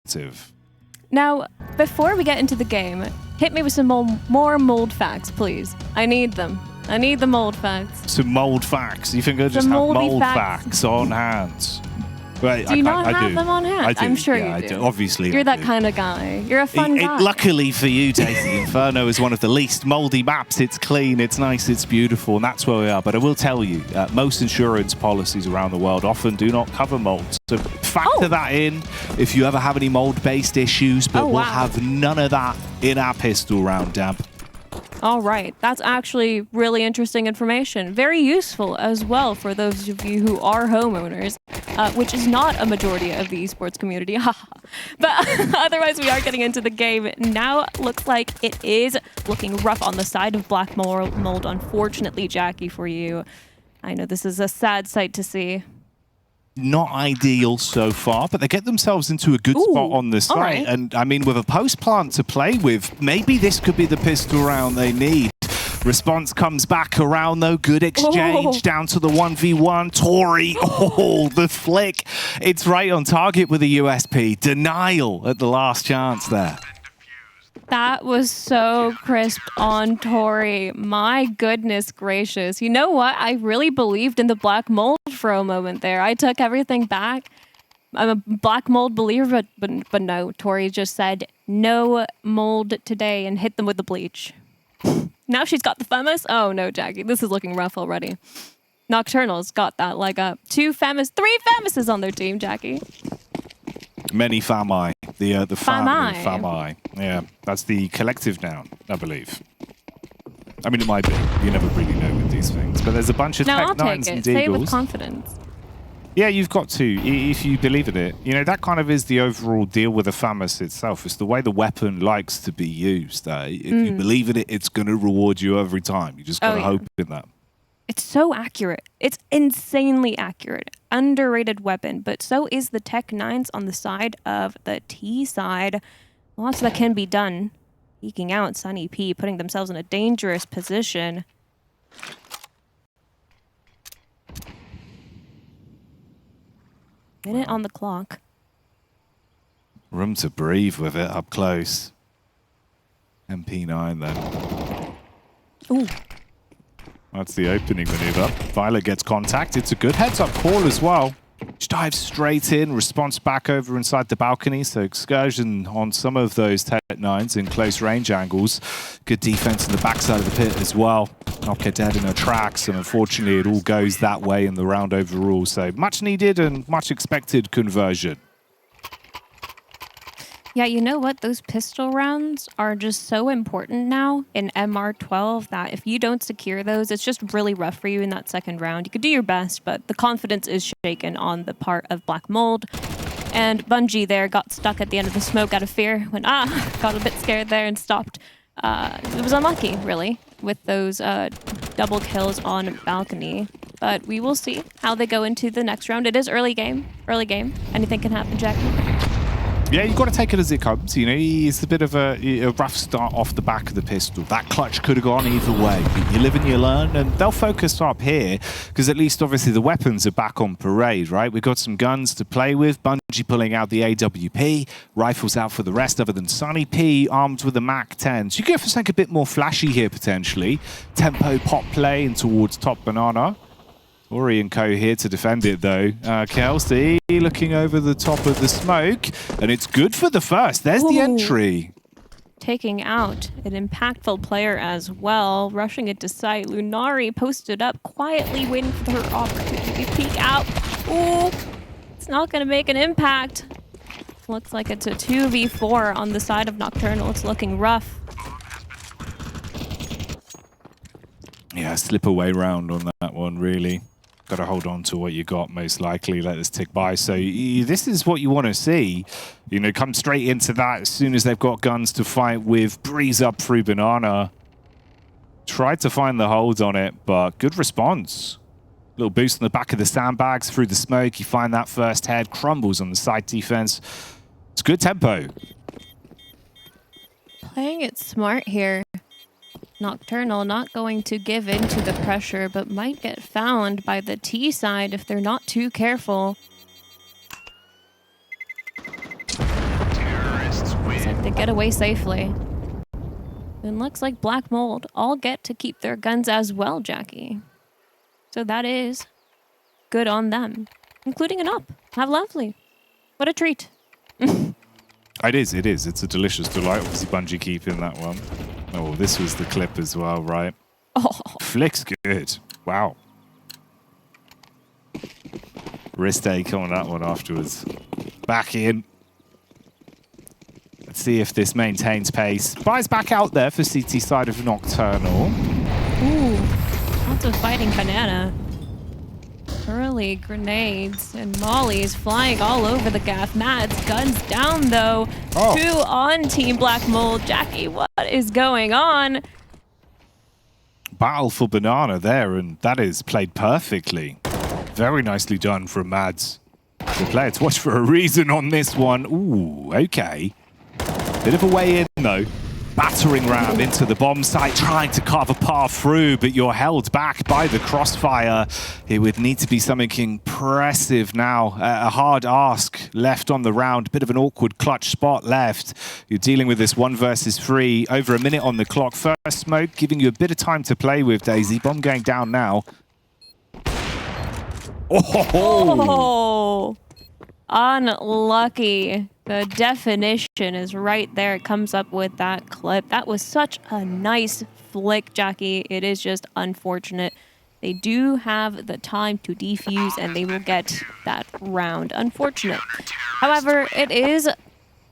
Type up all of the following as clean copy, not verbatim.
effective. Now, before we get into the game, hit me with some more mold facts, please. I need them. I need the mold facts. Some mold facts. You think I just have mold facts on hand? Right, do you not have them on hand? I'm sure you do. Obviously, you're that kind of guy. You're a fun guy. Luckily for you, Daisy, Inferno is one of the least moldy maps. It's clean, it's nice, it's beautiful, and that's where we are. But I will tell you, most insurance policies around the world often do not cover mold. So factor that in if you ever have any mold-based issues, but we'll have none of that in our pistol round, Dab. All right, that's actually really interesting information. Very useful as well for those of you who are homeowners, which is not a majority of the esports community. But otherwise, we are getting into the game. Now looks like it is looking rough on the side of Black Mold, unfortunately, Jackie, for you. I know this is a sad sight to see. Not ideal so far, but they get themselves into a good spot on the site. Right. And I mean, with a post plant to play with, maybe this could be the pistol round they need. Response comes back around though. Good exchange down to the 1v1. Tori, the flick. It's right on target with the USP. Denial at the last chance there. That was so crisp on Tori. My goodness gracious. You know what? I really believed in the Black Mold for a moment there. I took everything back. I'm a Black Mold believer, but no. Tori just said, no mold today and hit them with the bleach. Now she's got the famous. Oh no, Jackie. This is looking rough already. Nocturnal's got that leg up. 3 famouses on their team, Jackie. Many fami. The family, fami. Yeah, that's the collective noun, I believe. I mean, it might be. You never really know with these things. But there's a bunch of Tech 9s and Deagles. Say it with confidence. Yeah, you've got to, if you believe in it. You know, that kind of is the overall deal with the FAMAS itself. It's the way the weapon likes to be used. If you believe in it, it's going to reward you every time. You just got to hope in that. It's so accurate. It's insanely accurate. Underrated weapon, but so is the Tech 9s on the side of the T side. Lots that can be done. Eking out Sunny P, putting themselves in a dangerous position. Minute on the clock. Room to breathe with it up close. MP9 then. Ooh. That's the opening maneuver. Violet gets contact. It's a good heads-up call as well. She dives straight in, response back over inside the balcony. So excursion on some of those Tech 9s in close range angles. Good defense in the backside of the pit as well. Knock her dead in her tracks, and unfortunately it all goes that way in the round overall. So much needed and much expected conversion. Yeah, you know what? Those pistol rounds are just so important now in MR12 that if you don't secure those, it's just really rough for you in that second round. You could do your best, but the confidence is shaken on the part of Black Mold. And Bungie there got stuck at the end of the smoke out of fear. Went, got a bit scared there and stopped. It was unlucky, really, with those double kills on balcony. But we will see how they go into the next round. It is early game. Early game. Anything can happen, Jackie. Yeah, you've got to take it as it comes. You know, it's a bit of a rough start off the back of the pistol. That clutch could have gone either way. But you live and you learn, and they'll focus up here because at least, obviously, the weapons are back on parade, right? We've got some guns to play with. Bungie pulling out the AWP. Rifles out for the rest other than Sunny P, armed with the MAC-10. So you go for something a bit more flashy here, potentially. Tempo pop play and towards top banana. Ori and co here to defend it, though. Kelsey looking over the top of the smoke, and it's good for the first. There's the entry. Taking out an impactful player as well, rushing it to site. Lunari posted up, quietly waiting for her opportunity to peek out. Ooh, it's not going to make an impact. Looks like it's a 2v4 on the side of Nocturnal. It's looking rough. Yeah, slip away round on that one, really. Got to hold on to what you got, most likely. Let this tick by. So this is what you want to see. You know, come straight into that as soon as they've got guns to fight with. Breeze up through banana. Tried to find the hold on it, but good response. Little boost in the back of the sandbags through the smoke. You find that first head. Crumbles on the side defense. It's good tempo. Playing it smart here. Nocturnal not going to give in to the pressure, but might get found by the T side if they're not too careful. They get away safely. And looks like Black Mold all get to keep their guns as well, Jackie. So that is good on them, including an up. How lovely. What a treat. It is. It's a delicious delight. Obviously, Bungie keeping that one. Oh, this was the clip as well, right? Oh. Flick's good. Wow. Wrist ache on that one afterwards. Back in. Let's see if this maintains pace. Buys back out there for CT side of Nocturnal. Ooh, lots of fighting banana. Early grenades and mollies flying all over the gaff. Mads guns down though. Oh. 2 on Team Black Mold. Jackie, what is going on? Battle for Banana there, and that is played perfectly. Very nicely done from Mads. The player to watch for a reason on this one. Ooh, okay. Bit of a way in, though. Battering ram into the bomb site, trying to carve a path through, but you're held back by the crossfire. It would need to be something impressive now. A hard ask left on the round. Bit of an awkward clutch spot left. You're dealing with this 1 versus 3. Over a minute on the clock. First smoke, giving you a bit of time to play with, Daisy. Bomb going down now. Oh! Unlucky. The definition is right there. It comes up with that clip. That was such a nice flick, Jackie. It is just unfortunate. They do have the time to defuse, and they will get that round. Unfortunate. However, it is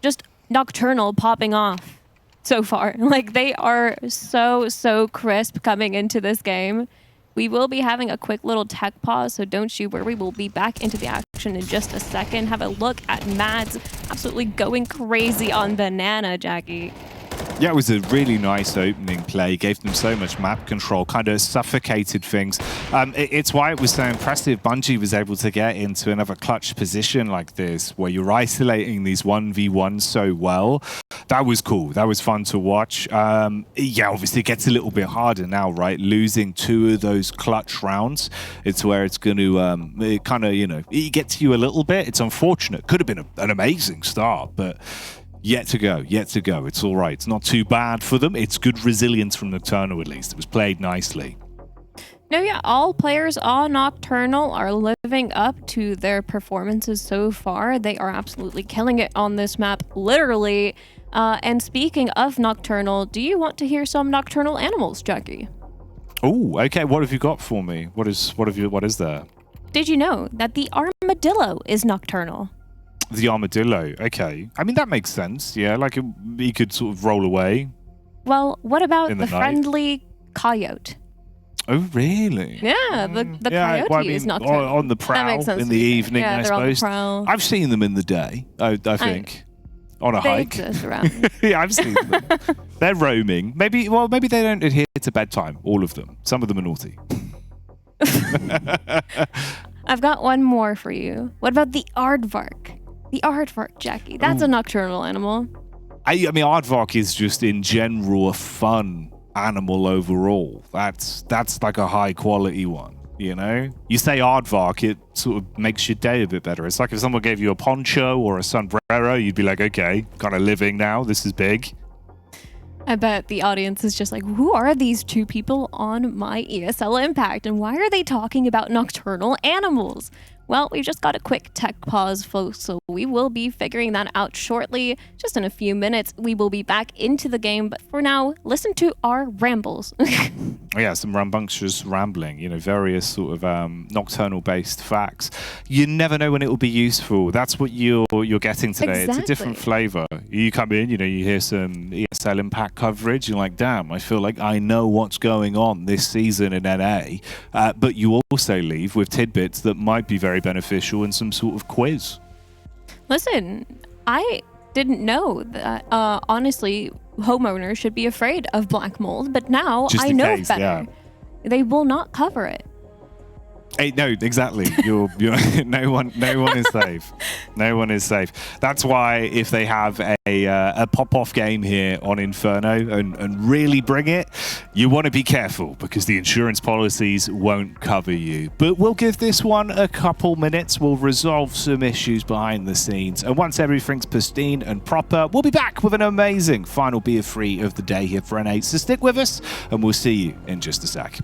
just Nocturnal popping off so far. Like, they are so crisp coming into this game. We will be having a quick little tech pause, so don't you worry. We'll be back into the action in just a second. Have a look at Mads absolutely going crazy on Banana, Jackie. Yeah, it was a really nice opening play. Gave them so much map control, kind of suffocated things. It's why it was so impressive. Bungie was able to get into another clutch position like this, where you're isolating these 1v1s so well. That was cool. That was fun to watch. Yeah, obviously it gets a little bit harder now, right? Losing 2 of those clutch rounds, it's where it's going to it kind of, you know, it gets you a little bit. It's unfortunate. Could have been an amazing start, but yet to go. It's all right. It's not too bad for them. It's good resilience from Nocturnal, at least. It was played nicely. No, yeah, all players on Nocturnal are living up to their performances so far. They are absolutely killing it on this map, literally. And speaking of Nocturnal, do you want to hear some Nocturnal animals, Jackie? Oh, okay. What have you got for me? What is there? Did you know that the armadillo is Nocturnal? The armadillo. Okay. I mean, that makes sense. Yeah, like he could sort of roll away. Well, what about the friendly coyote? Oh, really? Yeah, the coyote well, I mean, is Nocturnal. on the prowl in the evening, yeah, I they're suppose. On the prowl. I've seen them in the day, I think. On a They hike. exist around. Yeah, I've seen them. They're roaming. Maybe they don't adhere to bedtime, all of them. Some of them are naughty. I've got one more for you. What about the aardvark? The aardvark, Jackie. That's a nocturnal animal. I mean, aardvark is just in general a fun animal overall. That's like a high quality one, you know? You say aardvark, it sort of makes your day a bit better. It's like if someone gave you a poncho or a sombrero, you'd be like, okay, kind of living now. This is big. I bet the audience is just like, who are these 2 people on my ESL Impact? And why are they talking about nocturnal animals? Well, we just got a quick tech pause, folks, so we will be figuring that out shortly. Just in a few minutes, we will be back into the game, but for now, listen to our rambles. Yeah, some rambunctious rambling, you know, various sort of nocturnal-based facts. You never know when it will be useful. That's what you're getting today. Exactly. It's a different flavor. You come in, you know, you hear some ESL Impact coverage, you're like, damn, I feel like I know what's going on this season in NA. But you also leave with tidbits that might be very beneficial in some sort of quiz. Listen, I didn't know that, honestly, homeowners should be afraid of black mold, but now Just I in know case, better. yeah. They will not cover it. Hey, no, exactly. You're no one is safe. No one is safe. That's why if they have a pop-off game here on Inferno and really bring it, You want to be careful because the insurance policies won't cover you. But we'll give this one a couple minutes. We'll resolve some issues behind the scenes. And once everything's pristine and proper, we'll be back with an amazing final beer free of the day here for N8. So stick with us and we'll see you in just a sec.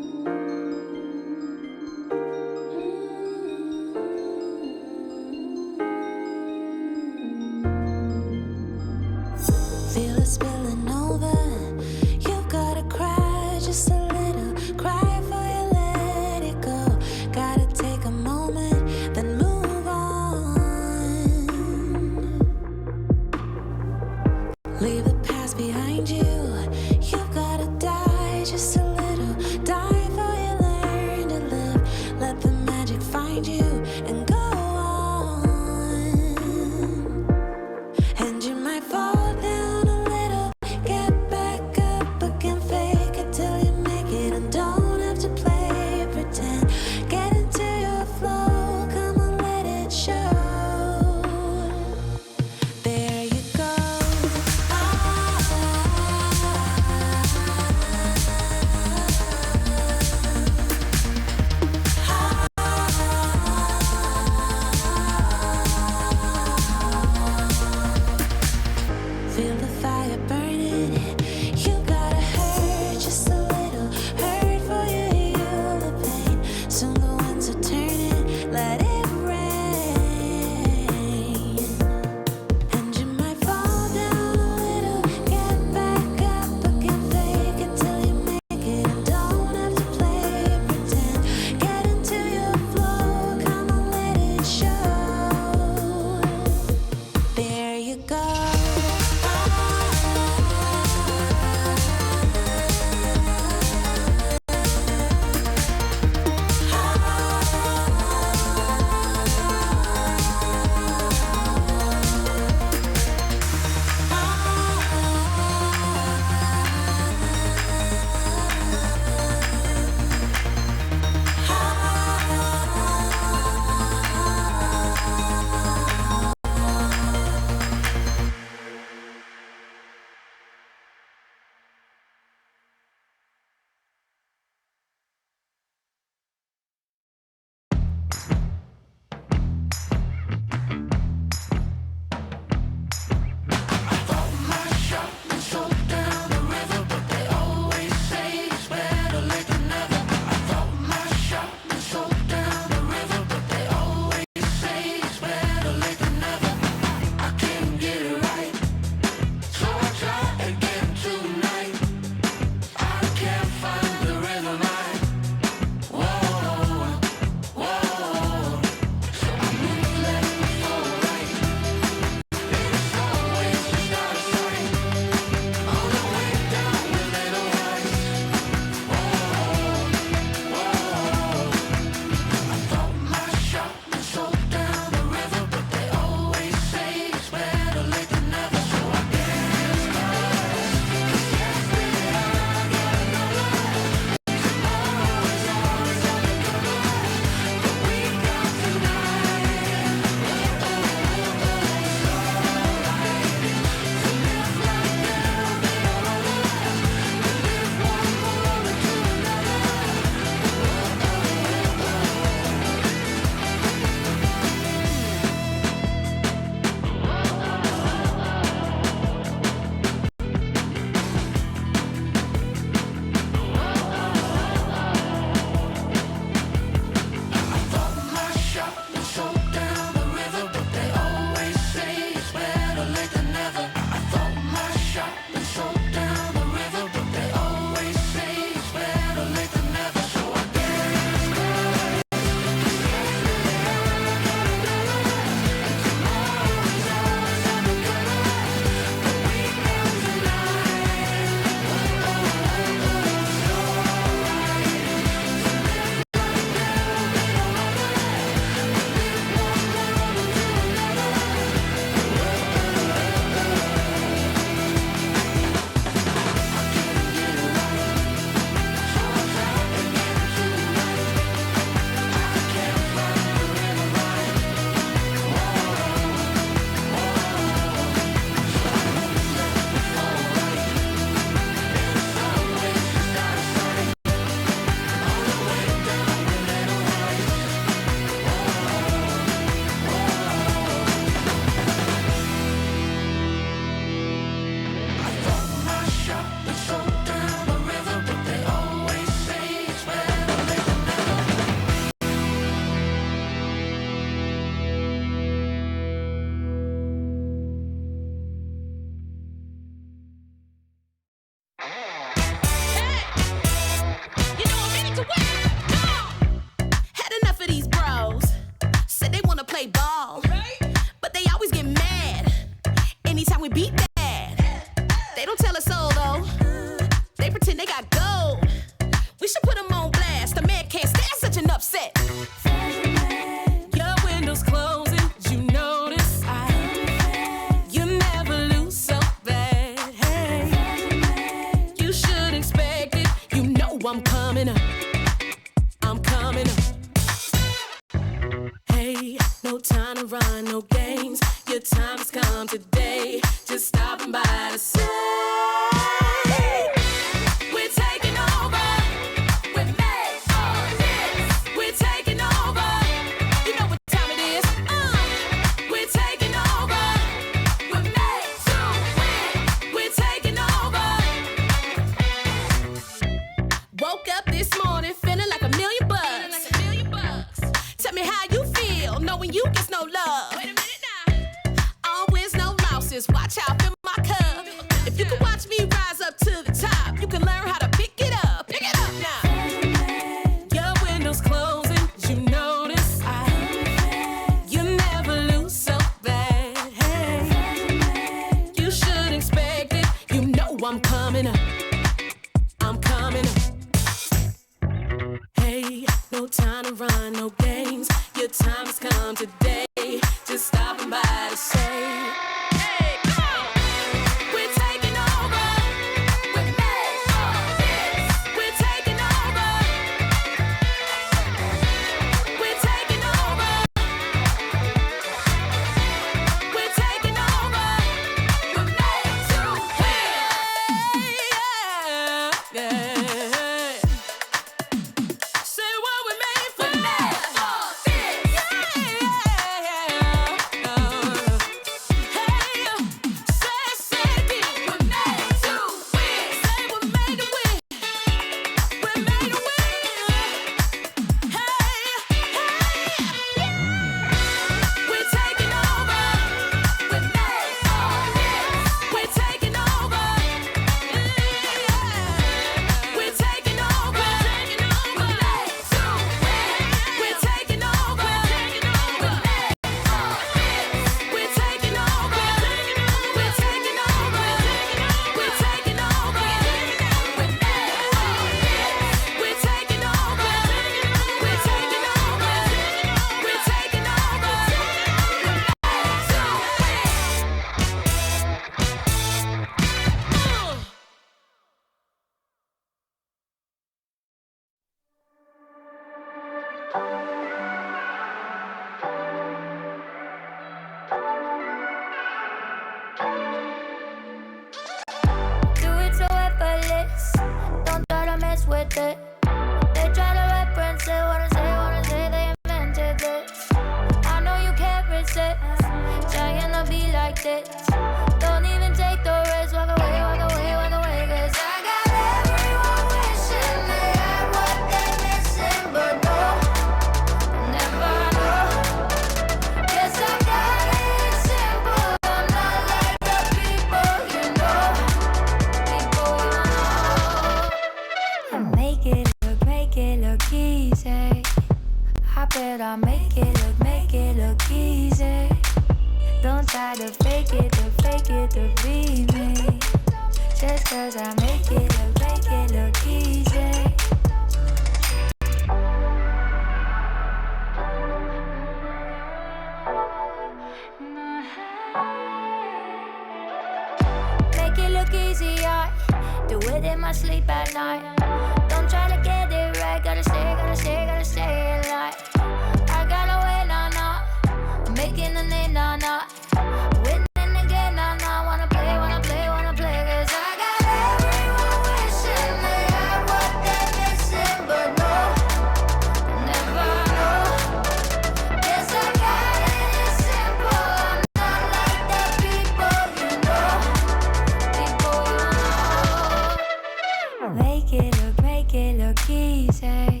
easy.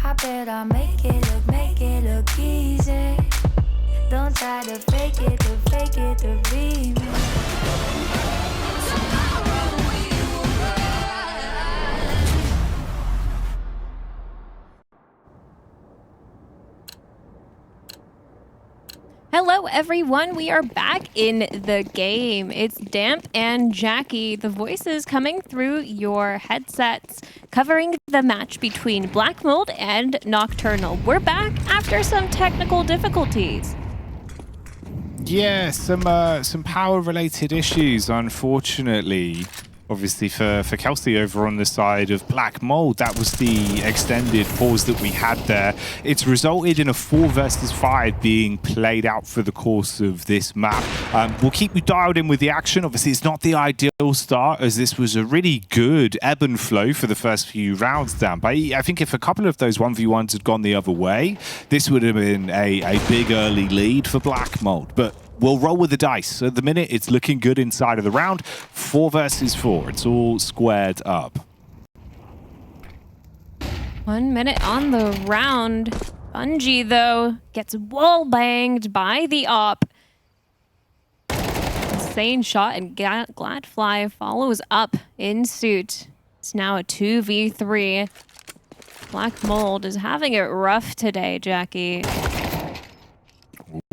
I bet I'll make it look easy. Don't try to fake it, to be me. Hello, everyone. We are back in the game. It's Damp and Jackie, the voices coming through your headsets, covering the match between Black Mold and Nocturnal. We're back after some technical difficulties. Yeah, some power-related issues, unfortunately. Obviously, for Kelsey over on the side of Black Mold, that was the extended pause that we had there. It's resulted in a 4 versus 5 being played out for the course of this map. We'll keep you dialed in with the action. Obviously, it's not the ideal start, as this was a really good ebb and flow for the first few rounds down. But I think if a couple of those 1v1s had gone the other way, this would have been a big early lead for Black Mold. But we'll roll with the dice. At the minute, it's looking good inside of the round. 4 versus 4. It's all squared up. 1 minute on the round. Bungie, though, gets wall banged by the op. Insane shot, and Gladfly follows up in suit. It's now a 2v3. Black Mold is having it rough today, Jackie.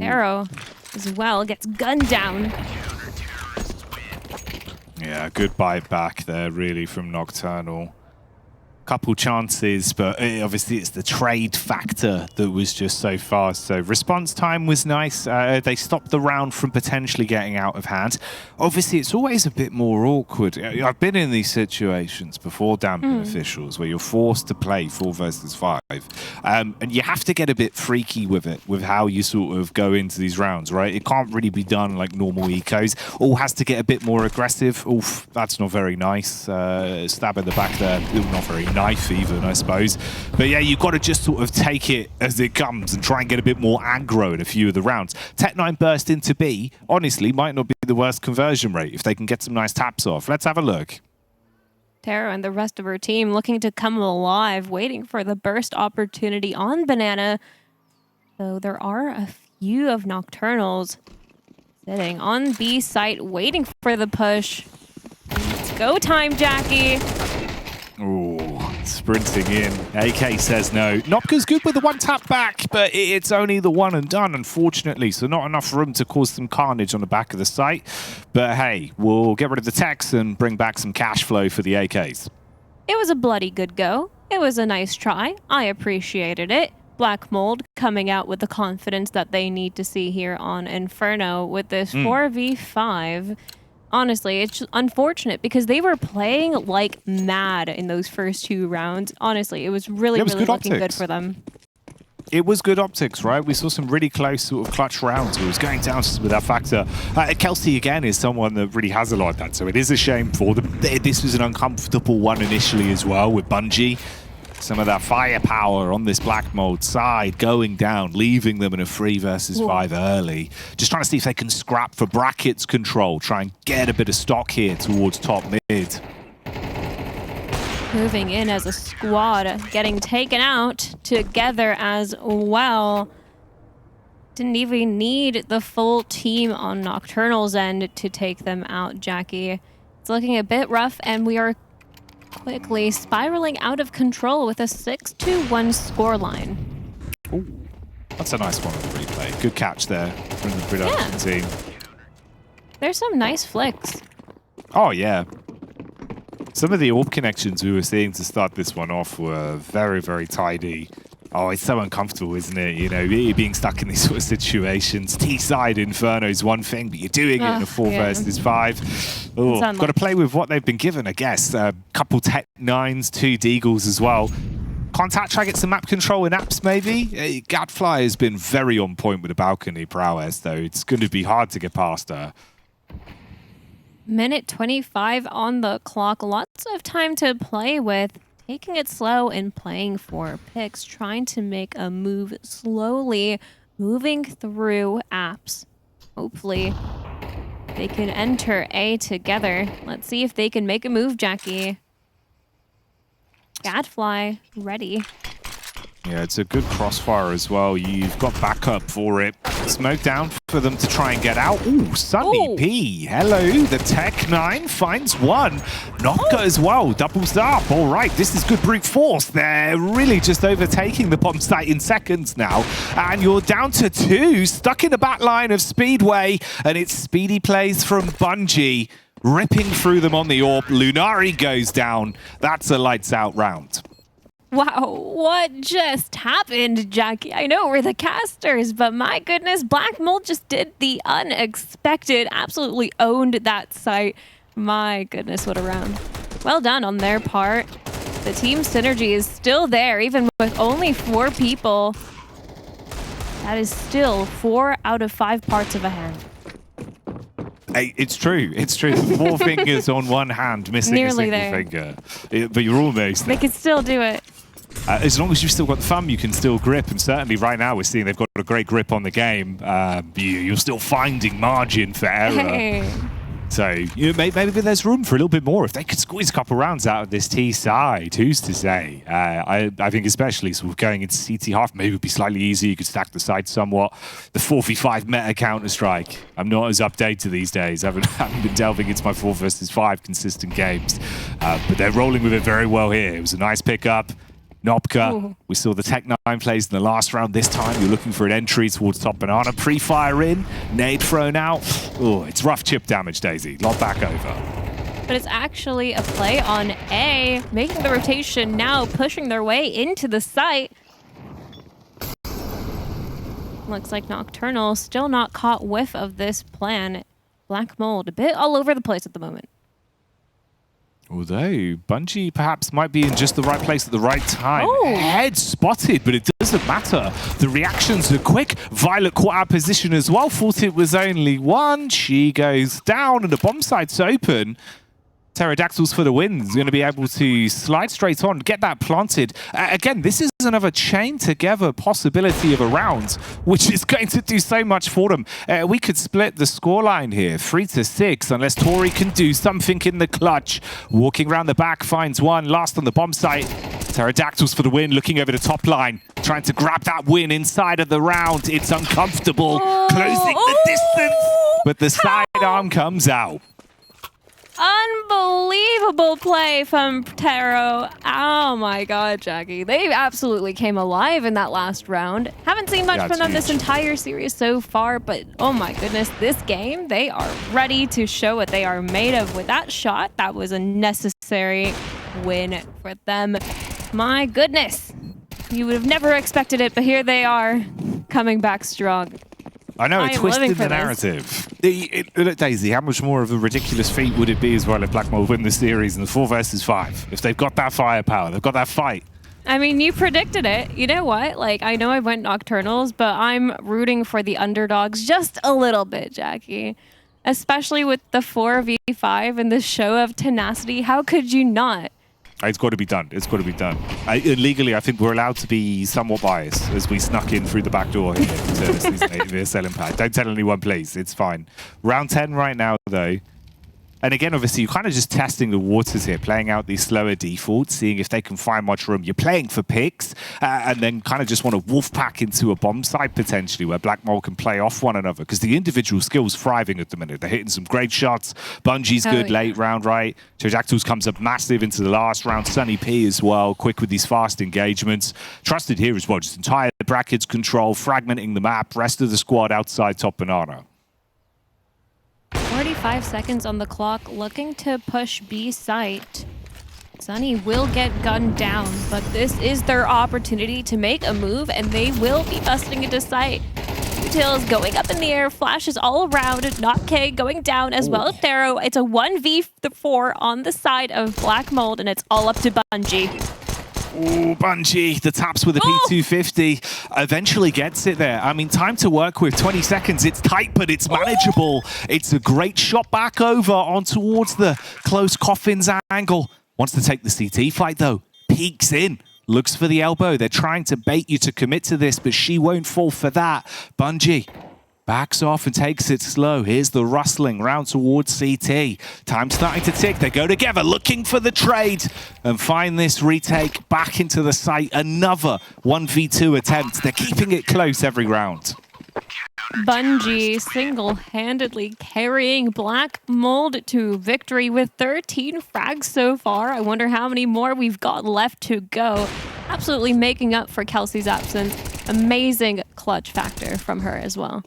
Arrow as well gets gunned down. Yeah, good bite back there, really, from Nocturnal. Couple chances, but obviously it's the trade factor that was just so fast. So response time was nice. They stopped the round from potentially getting out of hand. Obviously, it's always a bit more awkward. I've been in these situations before, damping officials, where you're forced to play 4 versus 5. And you have to get a bit freaky with it, with how you sort of go into these rounds, right? It can't really be done like normal ecos. All has to get a bit more aggressive. Oof, that's not very nice. Stab in the back there, not very knife even, I suppose. But yeah, you've got to just sort of take it as it comes and try and get a bit more aggro in a few of the rounds. Tech9 burst into B, honestly, might not be the worst conversion rate if they can get some nice taps off. Let's have a look. Tara and the rest of her team looking to come alive, waiting for the burst opportunity on Banana. So there are a few of Nocturnals sitting on B site, waiting for the push. It's go time, Jackie. Ooh, sprinting in. AK says no. Nopka's good with the one tap back, but it's only the one and done, unfortunately. So not enough room to cause some carnage on the back of the site. But hey, we'll get rid of the techs and bring back some cash flow for the AKs. It was a bloody good go. It was a nice try. I appreciated it. Black Mold coming out with the confidence that they need to see here on Inferno with this 4v5. Honestly, it's just unfortunate because they were playing like mad in those first 2 rounds. Honestly, it was really looking good for them. It was good optics, right? We saw some really close sort of clutch rounds. It was going down with that factor. Kelsey, again, is someone that really has a lot of that, so it is a shame for them. This was an uncomfortable one initially as well with Bungie. Some of that firepower on this Black Mold side going down, leaving them in a 3 versus 5 early. Just trying to see if they can scrap for brackets control, try and get a bit of stock here towards top mid. Moving in as a squad, getting taken out together as well. Didn't even need the full team on Nocturnal's end to take them out, Jackie. It's looking a bit rough, and we are quickly spiraling out of control with a 6-1 scoreline. Ooh, that's a nice one on the replay. Good catch there from the production team. There's some nice flicks. Oh, yeah. Some of the AWP connections we were seeing to start this one off were very, very tidy. Oh, it's so uncomfortable, isn't it? You know, you're being stuck in these sort of situations. T-side Inferno is one thing, but you're doing it in a 4 versus 5. Oh, got to play with what they've been given, I guess. Couple Tech 9s, 2 Deagles as well. Contact, try to get some map control in apps, maybe. Gadfly has been very on point with the balcony prowess, though. It's going to be hard to get past her. Minute 25 on the clock. Lots of time to play with. Taking it slow and playing for picks, trying to make a move slowly, moving through apps. Hopefully, they can enter A together. Let's see if they can make a move, Jackie. Gadfly ready. Yeah, it's a good crossfire as well. You've got backup for it. Smoke down for them to try and get out. Ooh, Sunny P. Hello, the Tech 9 finds one. Nocka as well, doubles up. All right, this is good brute force. They're really just overtaking the bomb site in seconds now. And you're down to 2, stuck in the back line of Speedway. And it's speedy plays from Bungie, ripping through them on the AWP. Lunari goes down. That's a lights out round. Wow, what just happened, Jackie? I know we're the casters, but my goodness, Black Mold just did the unexpected, absolutely owned that site. My goodness, what a round. Well done on their part. The team synergy is still there, even with only 4 people. That is still 4 out of 5 parts of a hand. Hey, it's true. It's true. 4 fingers on one hand, missing Nearly a single there. finger. But you're almost They there. can still do it. As long as you've still got the thumb, you can still grip. And certainly right now we're seeing they've got a great grip on the game. You're still finding margin for error. Hey. So maybe there's room for a little bit more. If they could squeeze a couple rounds out of this T side, who's to say? I think especially sort of going into CT half, maybe it would be slightly easier. You could stack the side somewhat. The 4v5 meta Counter-Strike. I'm not as updated these days. I haven't been delving into my 4 versus 5 consistent games. But they're rolling with it very well here. It was a nice pickup. Nopka, Ooh. we saw the Tech 9 plays in the last round. This time you're looking for an entry towards top banana. Pre-fire in, nade thrown out. Oh, it's rough chip damage, Daisy. Lot back over. But it's actually a play on A, making the rotation now, pushing their way into the site. Looks like Nocturnal still not caught whiff of this plan. Black Mold, a bit all over the place at the moment. Although Bungie perhaps might be in just the right place at the right time. Oh. Head spotted, but it doesn't matter. The reactions are quick. Violet caught out position as well. Thought it was only one. She goes down and the bomb site's open. Pterodactyls for the win. Is going to be able to slide straight on, get that planted. Again, this is another chain together possibility of a round, which is going to do so much for them. We could split the scoreline here, 3-6, unless Tori can do something in the clutch. Walking around the back, finds one, last on the bomb site. Pterodactyls for the win, looking over the top line, trying to grab that win inside of the round. It's uncomfortable, closing the distance, but the sidearm comes out. Unbelievable play from Ptero. Oh my god, Jackie. They absolutely came alive in that last round. Haven't seen much from them this entire series so far, but oh my goodness, this game, they are ready to show what they are made of with that shot. That was a necessary win for them. My goodness. You would have never expected it, but here they are, coming back strong. I know, it twisted the this. narrative. Look, Daisy, how much more of a ridiculous feat would it be as well if Black Mold win the series in the 4 versus 5? If they've got that firepower, they've got that fight. I mean, you predicted it. You know what? Like, I know I went Nocturnals, but I'm rooting for the underdogs just a little bit, Jackie. Especially with the 4v5 and the show of tenacity. How could you not? It's got to be done. It's got to be done. Legally, I think we're allowed to be somewhat biased as we snuck in through the back door here to Season 8 of ESL Impact. Don't tell anyone, please. It's fine. Round 10 right now, though. And again, obviously, you're kind of just testing the waters here, playing out these slower defaults, seeing if they can find much room. You're playing for picks, and then kind of just want to wolf pack into a bomb site, potentially, where Black Mold can play off one another, because the individual skill's thriving at the minute. They're hitting some great shots. Bungie's good late round, right? Pterodactyls comes up massive into the last round. Sunny P as well, quick with these fast engagements. Trusted here as well, just entire brackets control, fragmenting the map, rest of the squad outside top banana. 45 seconds on the clock, looking to push B site. Sunny will get gunned down, but this is their opportunity to make a move, and they will be busting into site. Tails going up in the air, flashes all around, Not K going down as well as Thero. It's a 1v4 on the side of Black Mold, and it's all up to Bungie. Ooh, Bungie, the taps with the P250 eventually gets it there. I mean, time to work with, 20 seconds. It's tight, but it's manageable. It's a great shot back over on towards the close coffins angle. Wants to take the CT fight, though. Peeks in, looks for the elbow. They're trying to bait you to commit to this, but she won't fall for that. Bungie Backs off and takes it slow. Here's the rustling round towards CT. Time starting to tick. They go together, looking for the trade and find this retake back into the site. Another 1v2 attempt. They're keeping it close every round. Bungie single-handedly carrying Black Mold to victory with 13 frags so far. I wonder how many more we've got left to go. Absolutely making up for Kelsey's absence. Amazing clutch factor from her as well.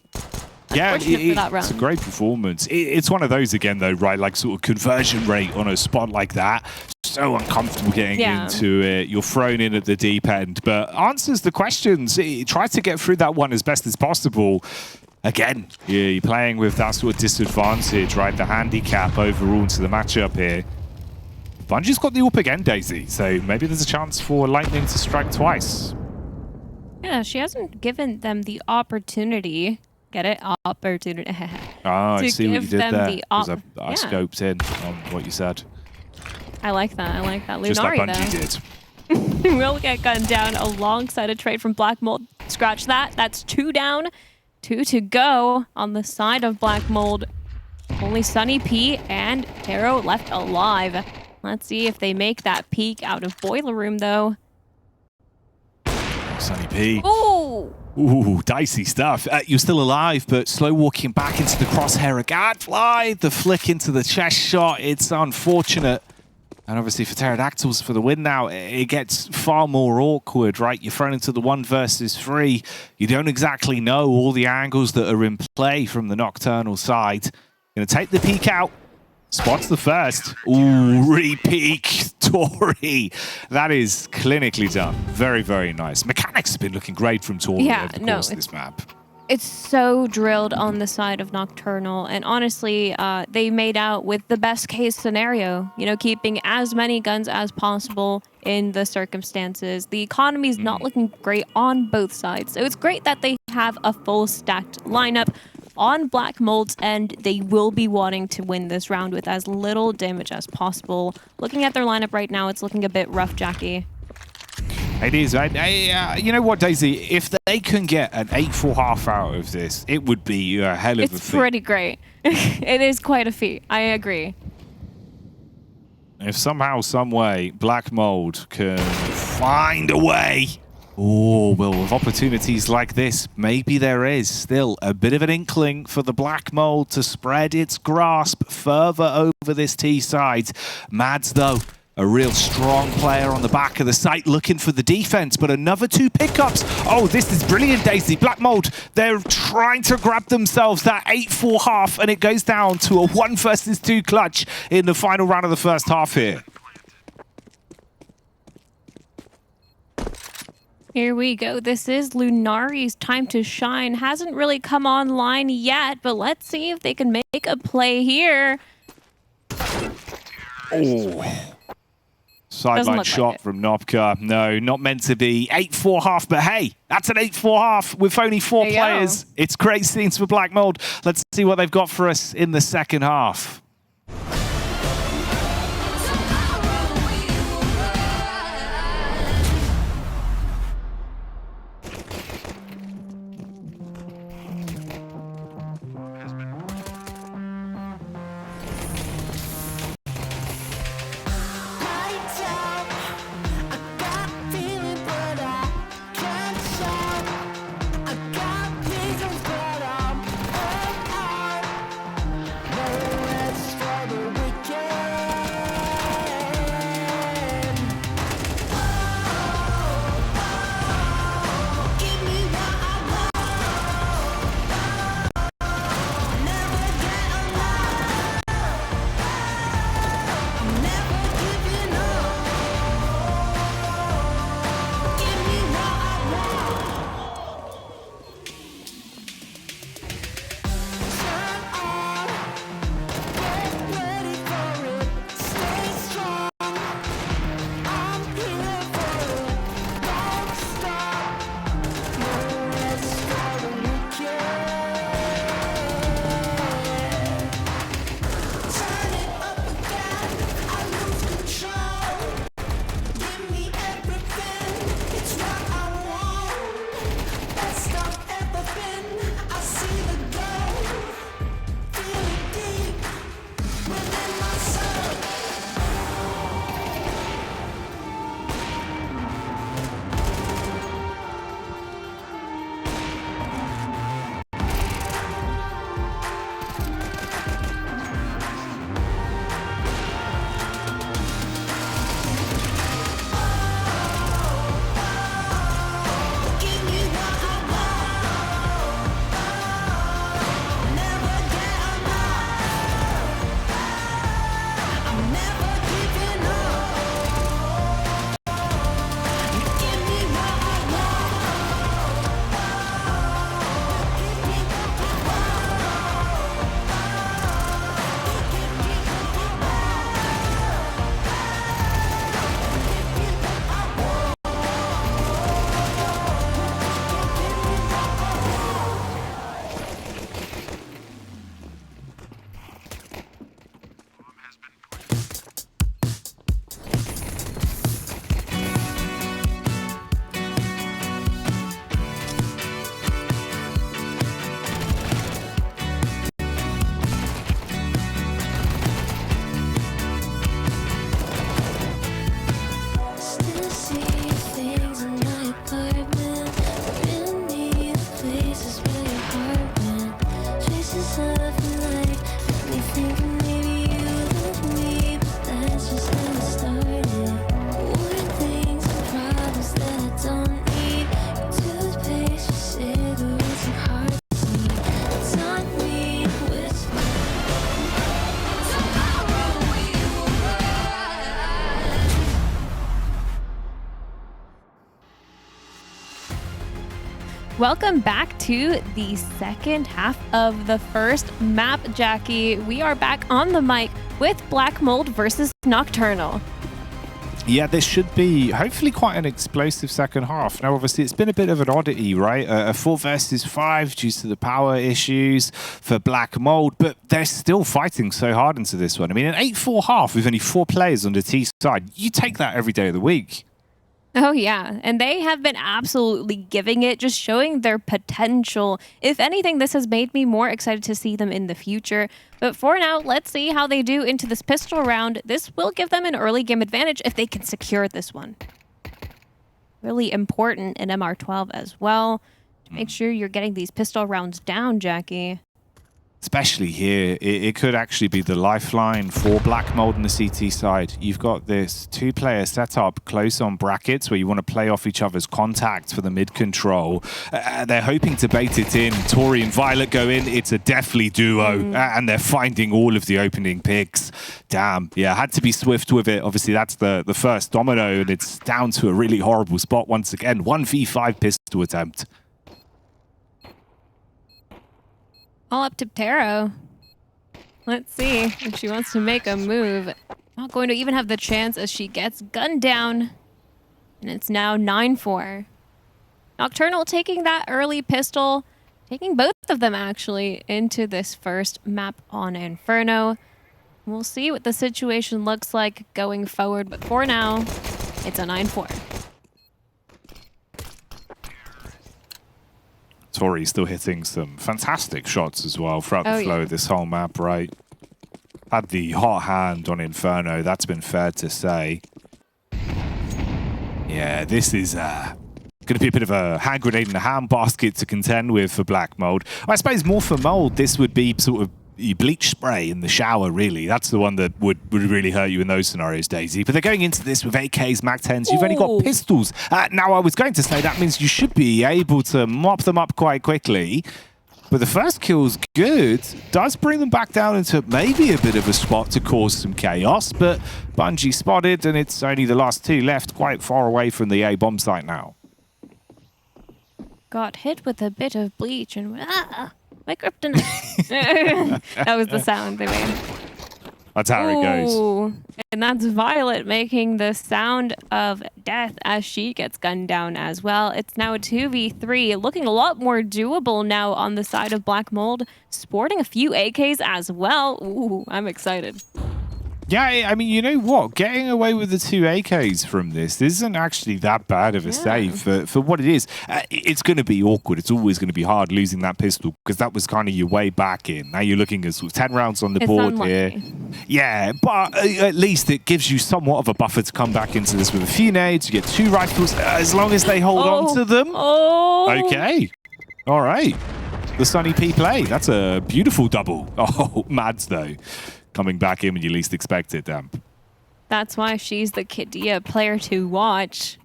Yeah, For that round. it's a great performance. It's one of those again, though, right? Like sort of conversion rate on a spot like that. So uncomfortable getting into it. You're thrown in at the deep end, but answers the questions. It tries to get through that one as best as possible. Again, you're playing with that sort of disadvantage, right? The handicap overall into the matchup here. Bungie's got the up again, Daisy, so maybe there's a chance for Lightning to strike twice. Yeah, she hasn't given them the opportunity. Get it? Opportunity. Oh, I see what you did there. Because I scoped in on what you said. I like that. I like that. Lunari, just like Bungie did. will get gunned down alongside a trade from Black Mold. Scratch that. That's 2 down. 2 to go on the side of Black Mold. Only Sunny P and Taro left alive. Let's see if they make that peek out of Boiler Room, though. Sunny P. Ooh! Ooh, dicey stuff. You're still alive, but slow walking back into the crosshair. A gadfly. The flick into the chest shot. It's unfortunate. And obviously for Pterodactyls for the win now, it gets far more awkward, right? You're thrown into the 1 versus 3. You don't exactly know all the angles that are in play from the Nocturnal side. Going to take the peek out. Spots the first. Ooh, re-peek, Tori. That is clinically done. Very, very nice. Mechanics have been looking great from Tori over the course of this map. It's so drilled on the side of Nocturnal, and honestly, they made out with the best case scenario, you know, keeping as many guns as possible in the circumstances. The economy's not looking great on both sides, so it's great that they have a full stacked lineup on Black Mold's end. They will be wanting to win this round with as little damage as possible. Looking at their lineup right now, it's looking a bit rough, Jackie. It is, right? You know what, Daisy? If they can get an 8-4 half out of this, it would be a hell of a feat. It's pretty great. It is quite a feat. I agree. If somehow, some way, Black Mold can find a way. Oh, well, with opportunities like this, maybe there is still a bit of an inkling for the Black Mold to spread its grasp further over this T side. Mads, though, a real strong player on the back of the site looking for the defense, but another 2 pickups. Oh, this is brilliant, Daisy. Black Mold, they're trying to grab themselves that 8-4 half, and it goes down to a 1 versus 2 clutch in the final round of the first half here. Here we go. This is Lunari's time to shine. Hasn't really come online yet, but let's see if they can make a play here. Oh. Sideline shot from Nopka. No, not meant to be. 8-4 half, but hey, that's an 8-4 half with only 4 players. Go. It's great scenes for Black Mold. Let's see what they've got for us in the second half. Welcome back to the second half of the first map, Jackie. We are back on the mic with Black Mold versus Nocturnal. Yeah, this should be hopefully quite an explosive second half. Now, obviously, it's been a bit of an oddity, right? A 4 versus 5 due to the power issues for Black Mold, but they're still fighting so hard into this one. I mean, an 8-4 half with only 4 players on the T side, you take that every day of the week. Oh, yeah. And they have been absolutely giving it, just showing their potential. If anything, this has made me more excited to see them in the future. But for now, let's see how they do into this pistol round. This will give them an early game advantage if they can secure this one. Really important in MR12 as well. Make sure you're getting these pistol rounds down, Jackie. Especially here, it could actually be the lifeline for Black Mold on the CT side. You've got this 2-player setup close on brackets where you want to play off each other's contact for the mid control. They're hoping to bait it in. Tori and Violet go in. It's a deathly duo, and they're finding all of the opening picks. Damn, yeah, had to be swift with it. Obviously, that's the first domino, and it's down to a really horrible spot once again. 1v5 pistol attempt. All up to Taro. Let's see if she wants to make a move. Not going to even have the chance as she gets gunned down. And it's now 9-4. Nocturnal taking that early pistol, taking both of them actually into this first map on Inferno. We'll see what the situation looks like going forward, but for now, it's a 9-4. Tori still hitting some fantastic shots as well throughout the flow of this whole map, right? Had the hot hand on Inferno, that's been fair to say. Yeah, this is going to be a bit of a hand grenade and a hand basket to contend with for Black Mold. I suppose more for Mold, this would be sort of bleach spray in the shower, really. That's the one that would really hurt you in those scenarios, Daisy. But they're going into this with AKs, MAC-10s. You've only got pistols. Now, I was going to say that means you should be able to mop them up quite quickly. But the first kill's good. Does bring them back down into maybe a bit of a spot to cause some chaos. But Bungie spotted, and it's only the last 2 left, quite far away from the A bomb site now. Got hit with a bit of bleach and my kryptonite. That was the sound they made. That's how it goes. And that's Violet making the sound of death as she gets gunned down as well. It's now a 2v3, looking a lot more doable now on the side of Black Mold, sporting a few AKs as well. Ooh, I'm excited. Yeah, I mean, you know what? Getting away with the 2 AKs from this isn't actually that bad of a save for what it is. It's going to be awkward. It's always going to be hard losing that pistol because that was kind of your way back in. Now you're looking at sort of 10 rounds on the board unlucky here. Yeah, but at least it gives you somewhat of a buffer to come back into this with a few nades. You get 2 rifles as long as they hold on to them. Okay. All right. The Sunny P play. That's a beautiful double. Oh, Mads, though. Coming back in when you least expect it, damn. That's why she's the Kidia player to watch.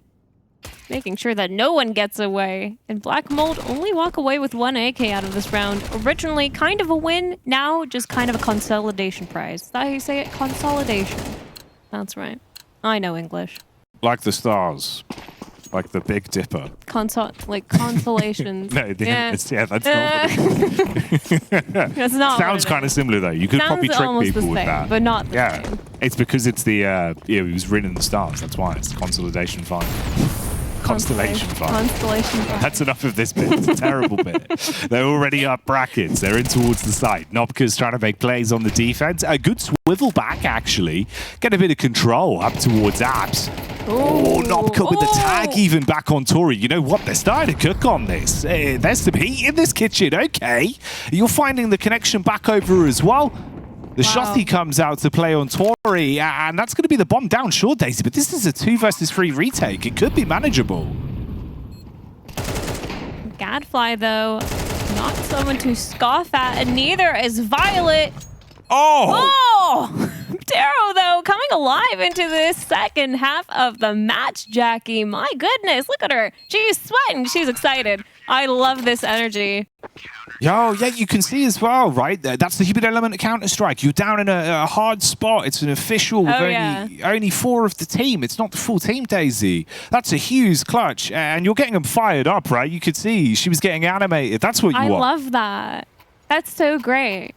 Making sure that no one gets away. And Black Mold only walk away with 1 AK out of this round. Originally kind of a win, now just kind of a consolidation prize. Is that how you say it? Consolidation. That's right. I know English. Like the stars. Like the Big Dipper. Like consolations. No, that's not what it is. That's not Sounds kind of similar, though. You could probably trick people with that. But not the same. It's because it's the, it was written in the stars. That's why. It's Consolidation Fund. Constellation Fund. Constellation Fund. That's enough of this bit. It's a terrible bit. They're already up brackets. They're in towards the site. Nopka's trying to make plays on the defense. A good swivel back, actually. Get a bit of control up towards Abs. Oh, Nopka with the tag even back on Tori. You know what? They're starting to cook on this. There's some heat in this kitchen. Okay. You're finding the connection back over as well. The shotty comes out to play on Tori, and that's going to be the bomb down short, Daisy. But this is a 2 versus 3 retake. It could be manageable. Gadfly, though, not someone to scoff at, and neither is Violet. Taro, though, coming alive into this second half of the match, Jackie. My goodness, look at her. She's sweating. She's excited. I love this energy. Oh, yeah, you can see as well, right? That's the human element of Counter-Strike. You're down in a hard spot. It's an official with only 4 of the team. It's not the full team, Daisy. That's a huge clutch. And you're getting them fired up, right? You could see she was getting animated. That's what you want. I love that. That's so great.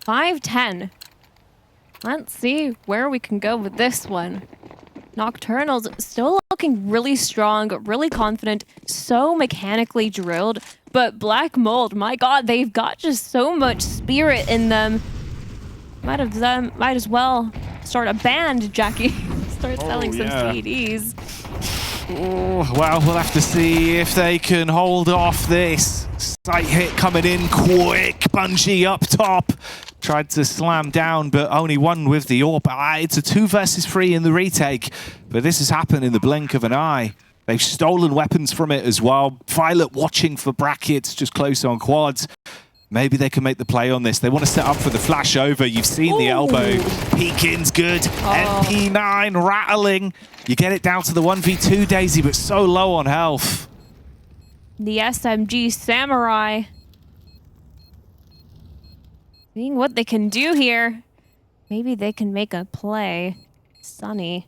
5-10. Let's see where we can go with this one. Nocturnal's still looking really strong, really confident, so mechanically drilled. But Black Mold, my God, they've got just so much spirit in them. Might as well start a band, Jackie. Start selling some CDs. Oh, well, we'll have to see if they can hold off this. Sight hit coming in quick. Bungie up top. Tried to slam down, but only one with the AWP. It's a 2 versus 3 in the retake, but this has happened in the blink of an eye. They've stolen weapons from it as well. Violet watching for brackets, just close on quads. Maybe they can make the play on this. They want to set up for the flash over. You've seen the elbow. Peeking's good. MP9 rattling. You get it down to the 1v2, Daisy, but so low on health. The SMG Samurai. Seeing what they can do here. Maybe they can make a play. Sunny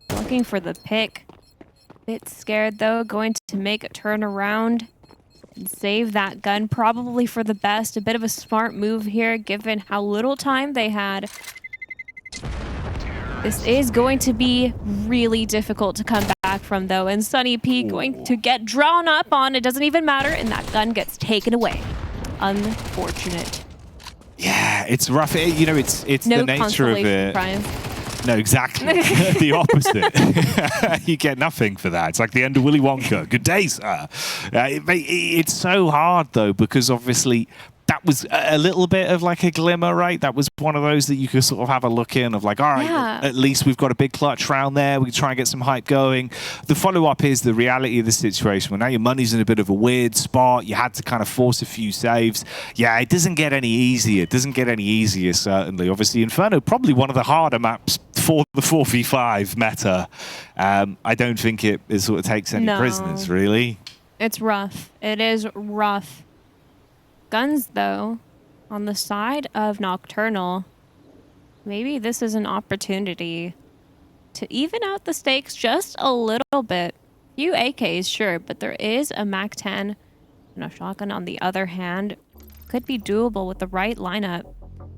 looking for the pick. Bit scared though, going to make a turnaround and save that gun, probably for the best. A bit of a smart move here, given how little time they had. This is going to be really difficult to come back from though, and Sunny P going to get drawn up on. It doesn't even matter, and that gun gets taken away. Unfortunate. Yeah, it's rough. You know, it's no the nature of it. Prize. No, exactly. The opposite. You get nothing for that. It's like the end of Willy Wonka. Good day, sir. It's so hard, though, because obviously that was a little bit of like a glimmer, right? That was one of those that you could sort of have a look in of like, all right, at least we've got a big clutch round there. We can try and get some hype going. The follow-up is the reality of the situation. Well, now your money's in a bit of a weird spot. You had to kind of force a few saves. Yeah, it doesn't get any easier. It doesn't get any easier, certainly. Obviously, Inferno, probably one of the harder maps for the 4v5 meta. I don't think it sort of takes any prisoners, really. It's rough. It is rough. Guns, though, on the side of Nocturnal, maybe this is an opportunity to even out the stakes just a little bit. Few AKs, sure, but there is a MAC-10 and a shotgun on the other hand. Could be doable with the right lineup.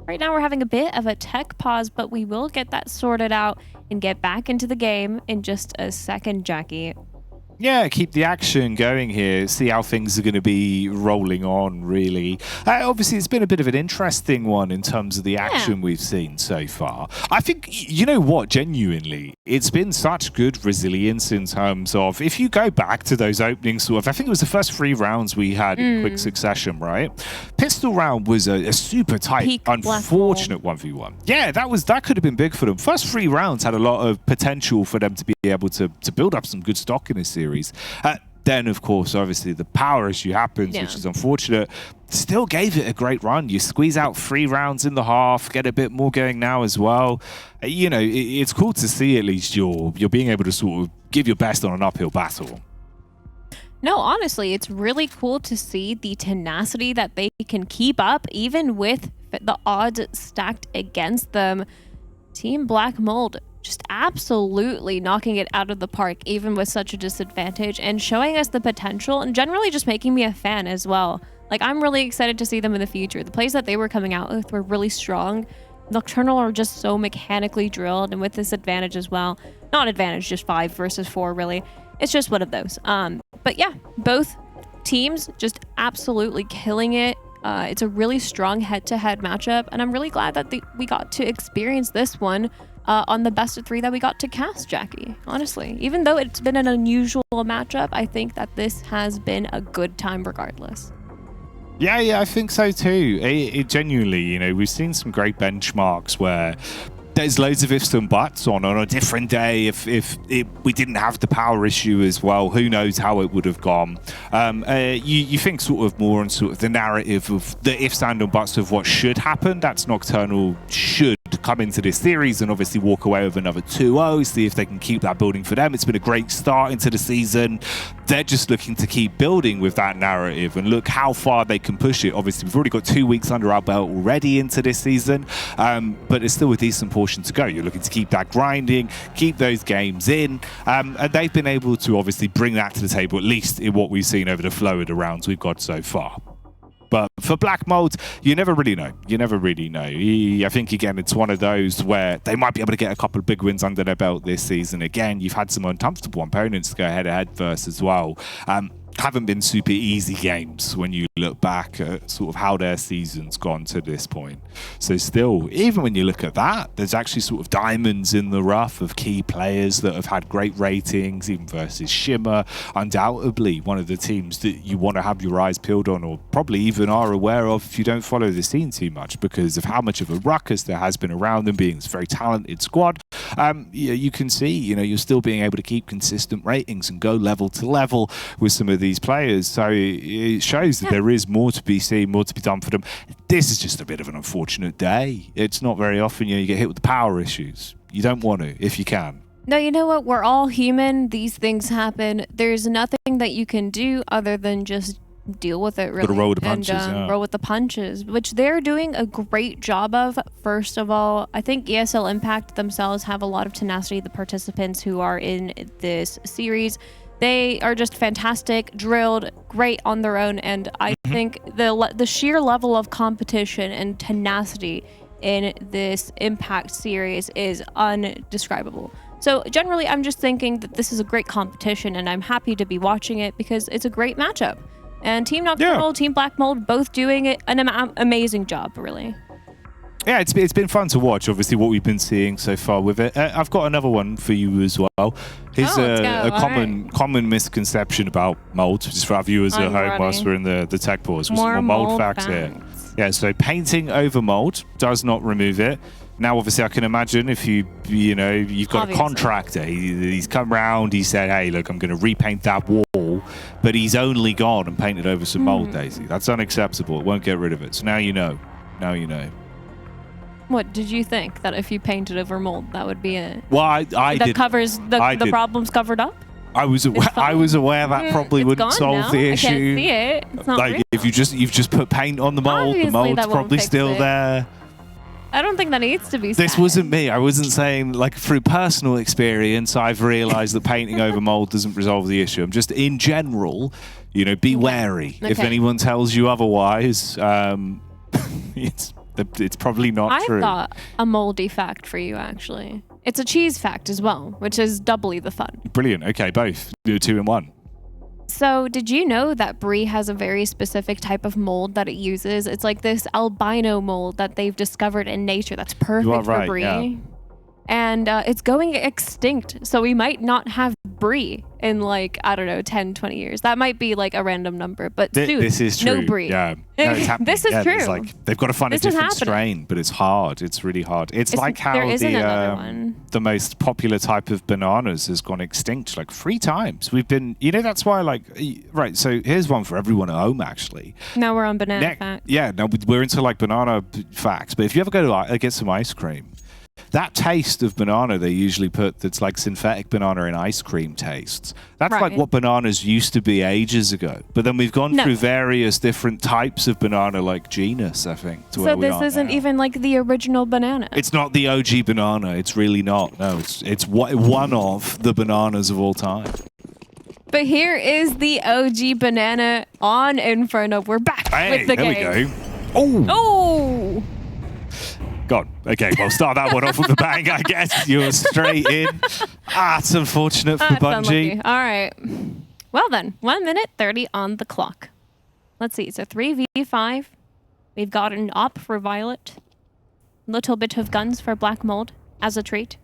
Right now we're having a bit of a tech pause, but we will get that sorted out and get back into the game in just a second, Jackie. Yeah, keep the action going here, see how things are going to be rolling on, really. Obviously, it's been a bit of an interesting one in terms of the action we've seen so far. I think, you know what, genuinely, it's been such good resilience in terms of, if you go back to those opening sort of, I think it was the first 3 rounds we had in quick succession, right? Pistol round was a super tight, unfortunate 1v1. Yeah, that could have been big for them. First 3 rounds had a lot of potential for them to be able to build up some good stock in this series. Then, of course, obviously the power issue happens, which is unfortunate. Still gave it a great run. You squeeze out 3 rounds in the half, get a bit more going now as well. You know, it's cool to see at least you're being able to sort of give your best on an uphill battle. No, honestly, it's really cool to see the tenacity that they can keep up, even with the odds stacked against them. Team Black Mold just absolutely knocking it out of the park, even with such a disadvantage, and showing us the potential, and generally just making me a fan as well. Like, I'm really excited to see them in the future. The plays that they were coming out with were really strong. Nocturnal are just so mechanically drilled, and with this advantage as well. Not advantage, just 5 versus 4, really. It's just one of those. But yeah, both teams just absolutely killing it. It's a really strong head-to-head matchup, and I'm really glad that we got to experience this one on the best of 3 that we got to cast, Jackie. Honestly, even though it's been an unusual matchup, I think that this has been a good time regardless. Yeah, I think so too. It genuinely, you know, we've seen some great benchmarks where there's loads of ifs and buts on a different day. If we didn't have the power issue as well, who knows how it would have gone. You think sort of more on sort of the narrative of the ifs and buts of what should happen. That's Nocturnal should come into this series and obviously walk away with another 2-0, see if they can keep that building for them. It's been a great start into the season. They're just looking to keep building with that narrative and look how far they can push it. Obviously, we've already got 2 weeks under our belt already into this season, but it's still a decent portion to go. You're looking to keep that grinding, keep those games in, and they've been able to obviously bring that to the table, at least in what we've seen over the flow of the rounds we've got so far. But for Black Mold, you never really know. You never really know. I think, again, it's one of those where they might be able to get a couple of big wins under their belt this season. Again, you've had some uncomfortable opponents to go head-to-head versus as well. Haven't been super easy games when you look back at sort of how their season's gone to this point. So still, even when you look at that, there's actually sort of diamonds in the rough of key players that have had great ratings, even versus Shimmer. Undoubtedly, one of the teams that you want to have your eyes peeled on, or probably even are aware of if you don't follow the scene too much, because of how much of a ruckus there has been around them being this very talented squad. You can see, you're still being able to keep consistent ratings and go level to level with some of these players. So it shows that there is more to be seen, more to be done for them. This is just a bit of an unfortunate day. It's not very often you get hit with the power issues. You don't want to, if you can. No, you know what? We're all human. These things happen. There's nothing that you can do other than just deal with it, really. Gotta roll with the punches, and roll with the punches, which they're doing a great job of. First of all, I think ESL Impact themselves have a lot of tenacity. The participants who are in this series, they are just fantastic, drilled, great on their own, and I think the sheer level of competition and tenacity in this Impact series is undescribable. So generally, I'm just thinking that this is a great competition, and I'm happy to be watching it because it's a great matchup. And Team Nocturnal, Team Black Mold, both doing an amazing job, really. Yeah, it's been fun to watch, obviously, what we've been seeing so far with it. I've got another one for you as well. Here's a common misconception about mold, just for our viewers at home whilst we're in the tech pause. More mold facts here. Yeah, so painting over mold does not remove it. Now, obviously, I can imagine if you've got a contractor, he's come round, he said, hey, look, I'm going to repaint that wall, but he's only gone and painted over some mold, Daisy. That's unacceptable. It won't get rid of it. So now you know. Now you know. What did you think? That if you painted over mold, that would be it? Well, I did. Covers the problems covered up? I was aware that probably wouldn't solve the issue. I can't see it. It's not real. If you've just put paint on the mold, Obviously, the mold's probably still there. I don't think that needs to be said. This wasn't me. I wasn't saying, like, through personal experience, I've realized that painting over mold doesn't resolve the issue. I'm just, in general, be wary. Okay. If anyone tells you otherwise, it's probably not true. I've got a moldy fact for you, actually. It's a cheese fact as well, which is doubly the fun. Brilliant. Okay, both. Do 2 in 1. So, did you know that Brie has a very specific type of mold that it uses? It's like this albino mold that they've discovered in nature that's perfect for Brie. Yeah. And it's going extinct. So we might not have Brie in, like, I don't know, 10, 20 years. That might be like a random number, but soon, this is true. No Brie. Yeah. No, it's happening. This is true. Like, they've got to find a different strain, but it's hard. It's really hard. It's like how the most popular type of bananas has gone extinct like 3 times. We've been, that's why, like, right, so here's one for everyone at home, actually. Now we're on banana facts. Yeah, now we're into, like, banana facts, but if you ever go to get some ice cream, that taste of banana they usually put that's like synthetic banana in ice cream tastes. That's like what bananas used to be ages ago. But then we've gone through various different types of banana, like genus, I think. So this isn't even like the original banana. It's not the OG banana. It's really not. No, it's one of the bananas of all time. But here is the OG banana on Inferno. We're back with the game. There we go. Oh! God. Okay, well, start that one off with a bang, I guess. You're straight in. It's unfortunate for Bungie. Unlucky. All right. Well then, 1 minute 30 on the clock. Let's see. It's a 3v5. We've got an op for Violet. Little bit of guns for Black Mold as a treat.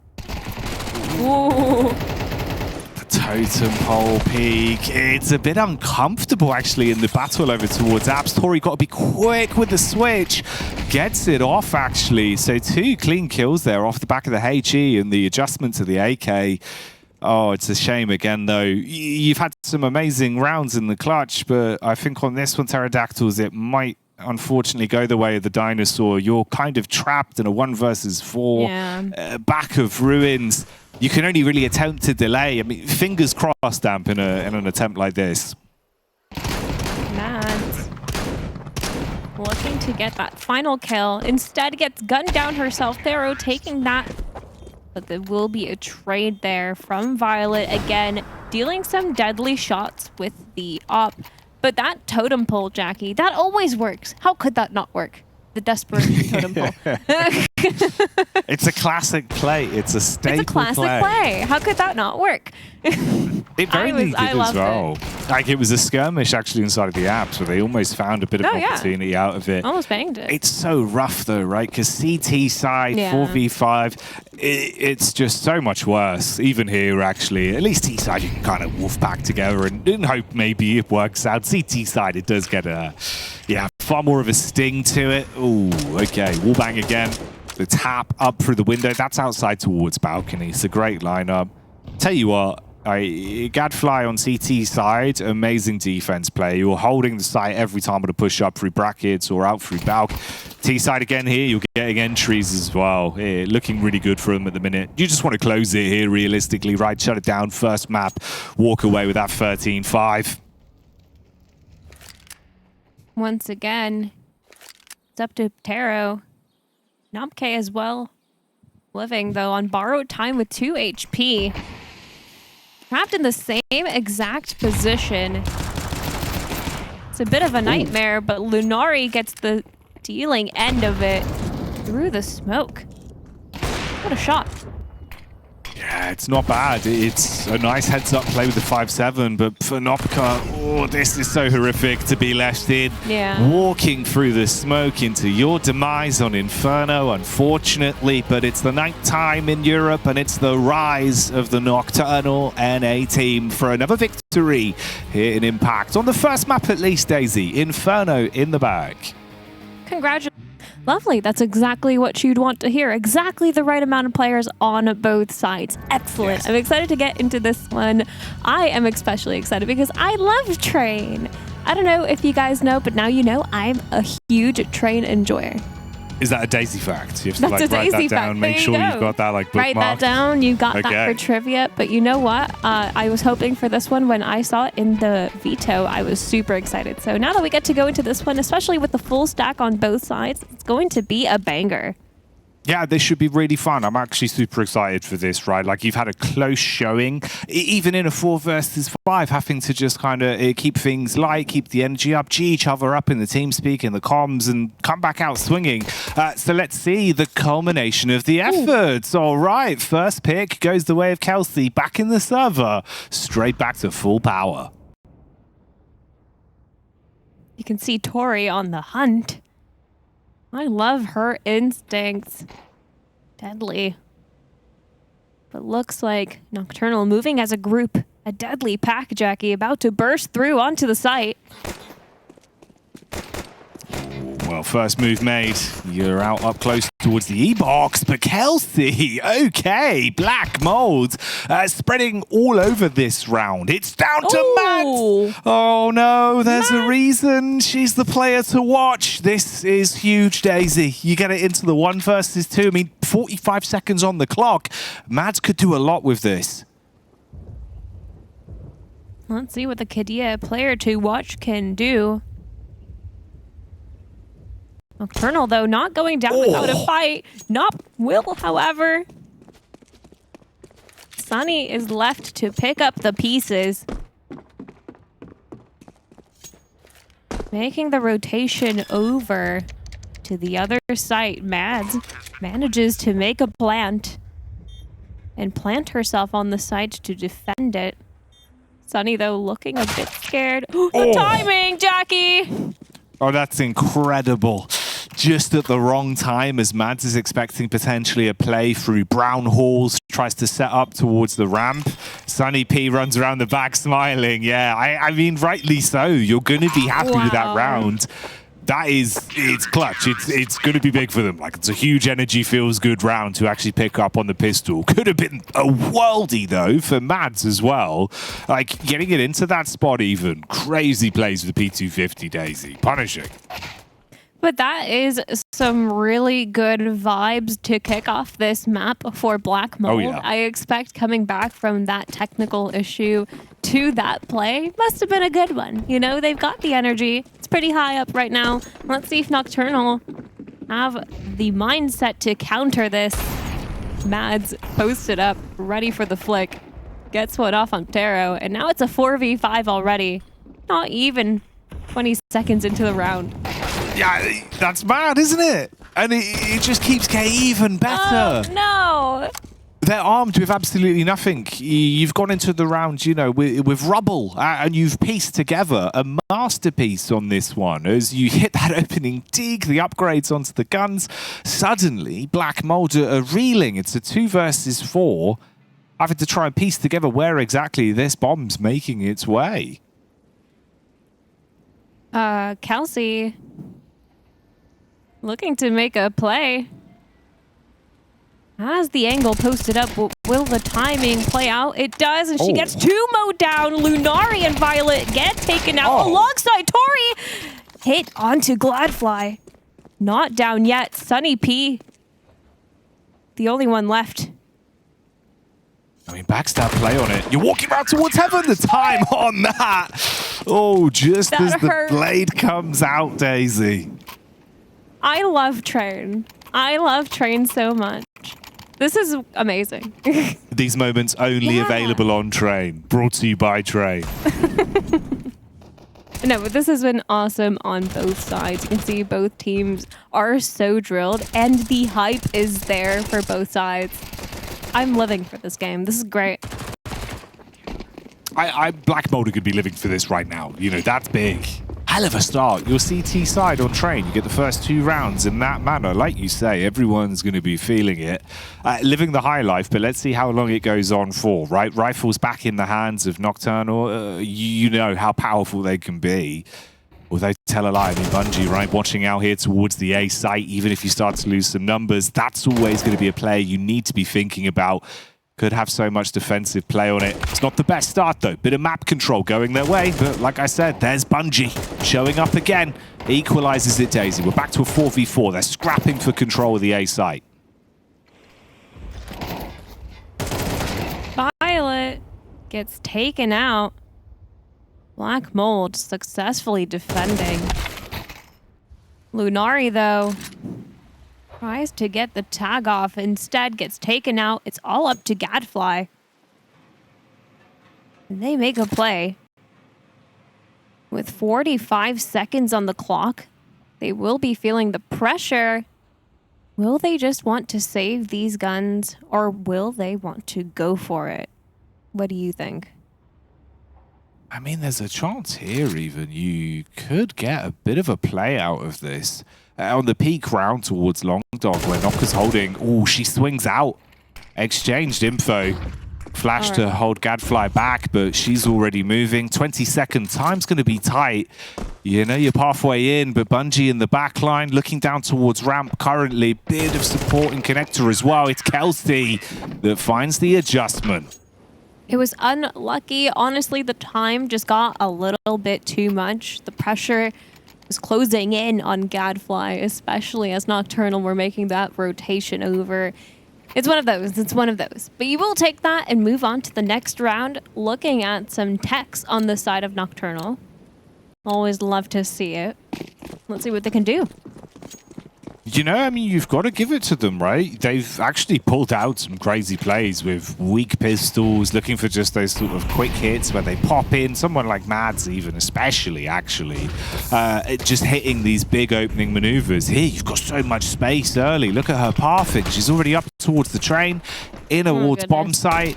Ooh. Totem pole peak. It's a bit uncomfortable, actually, in the battle over towards Apps. Tori got to be quick with the switch. Gets it off, actually. So 2 clean kills there off the back of the HE and the adjustment to the AK. Oh, it's a shame again, though. You've had some amazing rounds in the clutch, but I think on this one, Pterodactyls, it might unfortunately go the way of the dinosaur. You're kind of trapped in a 1 versus 4 back of ruins. You can only really attempt to delay. I mean, fingers crossed, Damp, in an attempt like this. Mads looking to get that final kill. Instead gets gunned down herself. Thero taking that. But there will be a trade there from Violet. Again, dealing some deadly shots with the op. But that totem pole, Jackie, that always works. How could that not work? The desperate totem pole. It's a classic play. It's a staple play. It's a classic play. How could that not work? It very needed as well. Like, it was a skirmish actually inside of the apps where they almost found a bit of opportunity out of it. Almost banged it. It's so rough though, right? Because CT side, 4v5, it's just so much worse. Even here, actually, at least T side you can kind of wolf back together and hope maybe it works out. CT side, it does get far more of a sting to it. Ooh, okay, wallbang again. The tap up through the window. That's outside towards balcony. It's a great lineup. Tell you what, Gadfly on CT side, amazing defense play. You're holding the site every time with a push up through brackets or out through balc. T side again here, you're getting entries as well. Looking really good for them at the minute. You just want to close it here realistically, right? Shut it down, first map, walk away with that 13-5. Once again, it's up to Taro. Nomke as well. Living, though, on borrowed time with 2 HP. Trapped in the same exact position. It's a bit of a nightmare, but Lunari gets the dealing end of it through the smoke. What a shot. Yeah, it's not bad. It's a nice heads-up play with the 5-7, but for Nopka, oh, this is so horrific to be left in. Yeah. Walking through the smoke into your demise on Inferno, unfortunately, but it's the night time in Europe, and it's the rise of the Nocturnal NA team for another victory here in Impact. On the first map at least, Daisy. Inferno in the bag. Congratulations. Lovely. That's exactly what you'd want to hear. Exactly the right amount of players on both sides. Excellent. Yes. I'm excited to get into this one. I am especially excited because I love Train. I don't know if you guys know, but now you know I'm a huge Train enjoyer. Is that a Daisy fact? You have to That's like write that down, make sure you've got that like bookmarked. Write that down, you got that for trivia. But you know what? I was hoping for this one when I saw it in the veto. I was super excited. So now that we get to go into this one, especially with the full stack on both sides, it's going to be a banger. Yeah, this should be really fun. I'm actually super excited for this, right? Like, you've had a close showing, even in a 4 versus 5, having to just kind of keep things light, keep the energy up, G each other up in the team speak, in the comms, and come back out swinging. So let's see the culmination of the efforts. All right, first pick goes the way of Kelsey, back in the server, straight back to full power. You can see Tori on the hunt. I love her instincts. Deadly. But looks like Nocturnal moving as a group. A deadly pack, Jackie, about to burst through onto the site. Well, first move made. You're out up close towards the E-box, but Kelsey, okay, black mold, spreading all over this round. It's down to Matt. Oh no, there's a reason she's the player to watch. This is huge, Daisy. You get it into the 1 versus 2. I mean, 45 seconds on the clock. Mads could do a lot with this. Let's see what the Kadia player to watch can do. Nocturnal, though, not going down without a fight. Nop will, however. Sunny is left to pick up the pieces. Making the rotation over to the other site. Mads manages to make a plant and plant herself on the site to defend it. Sunny, though, looking a bit scared. The timing, Jackie! Oh, that's incredible. Just at the wrong time, as Mads is expecting potentially a play through brown halls, tries to set up towards the ramp. Sunny P runs around the back smiling. Yeah, I mean, rightly so. You're going to be happy with that round. It's clutch. It's going to be big for them. Like, it's a huge energy, feels good round to actually pick up on the pistol. Could have been a worldie, though, for Mads as well. Like, getting it into that spot even. Crazy plays with the P250, Daisy. Punishing. But that is some really good vibes to kick off this map for Black Mold. Oh, yeah. I expect coming back from that technical issue to that play must have been a good one. You know, they've got the energy. It's pretty high up right now. Let's see if Nocturnal have the mindset to counter this. Mads posted up, ready for the flick. Gets one off on Taro, and now it's a 4v5 already. Not even 20 seconds into the round. Yeah, that's mad, isn't it? And it just keeps getting even better. Oh, no! They're armed with absolutely nothing. You've gone into the round, you know, with rubble, and you've pieced together a masterpiece on this one. As you hit that opening dig, the upgrades onto the guns, suddenly Black Mold are reeling. It's a 2 versus 4, having to try and piece together where exactly this bomb's making its way. Kelsey looking to make a play. Has the angle posted up, will the timing play out? It does, and she gets 2 mowed down. Lunari and Violet get taken out alongside Tori. Hit onto Gladfly. Not down yet. Sunny P, the only one left. I mean, backstab play on it. You're walking around towards heaven. The time on that. Oh, just That as hurt. the blade comes out, Daisy. I love Train. I love Train so much. This is amazing. These moments only available on Train. Brought to you by Train. No, but this has been awesome on both sides. You can see both teams are so drilled, and the hype is there for both sides. I'm living for this game. This is great. Black Molder could be living for this right now. You know, that's big. Hell of a start. Your CT side on Train, you get the first 2 rounds in that manner. Like you say, everyone's going to be feeling it. Living the high life, but let's see how long it goes on for, right? Rifles back in the hands of Nocturnal. You know how powerful they can be. Although, tell a lie, I mean, Bungie, right? Watching out here towards the A site, even if you start to lose some numbers, that's always going to be a play you need to be thinking about. Could have so much defensive play on it. It's not the best start, though. Bit of map control going their way. But like I said, there's Bungie showing up again. Equalizes it, Daisy. We're back to a 4v4. They're scrapping for control of the A site. Violet gets taken out. Black Mold successfully defending. Lunari, though, tries to get the tag off, instead gets taken out. It's all up to Gadfly. And they make a play. With 45 seconds on the clock, they will be feeling the pressure. Will they just want to save these guns, or will they want to go for it? What do you think? I mean, there's a chance here even. You could get a bit of a play out of this. On the peak round towards Long Dog, where Knocker's holding. Oh, she swings out. Exchanged info. Flash to hold Gadfly back, but she's already moving. 20-second time's going to be tight. You know, you're halfway in, but Bungie in the back line, looking down towards ramp currently. Bit of support and connector as well. It's Kelsey that finds the adjustment. It was unlucky. Honestly, the time just got a little bit too much. The pressure was closing in on Gadfly, especially as Nocturnal were making that rotation over. It's one of those. It's one of those. But you will take that and move on to the next round, looking at some techs on the side of Nocturnal. Always love to see it. Let's see what they can do. You know, I mean, you've got to give it to them, right? They've actually pulled out some crazy plays with weak pistols, looking for just those sort of quick hits where they pop in. Someone like Mads even, especially, actually, just hitting these big opening maneuvers. Here, you've got so much space early. Look at her pathing. She's already up towards the train, in towards bomb site.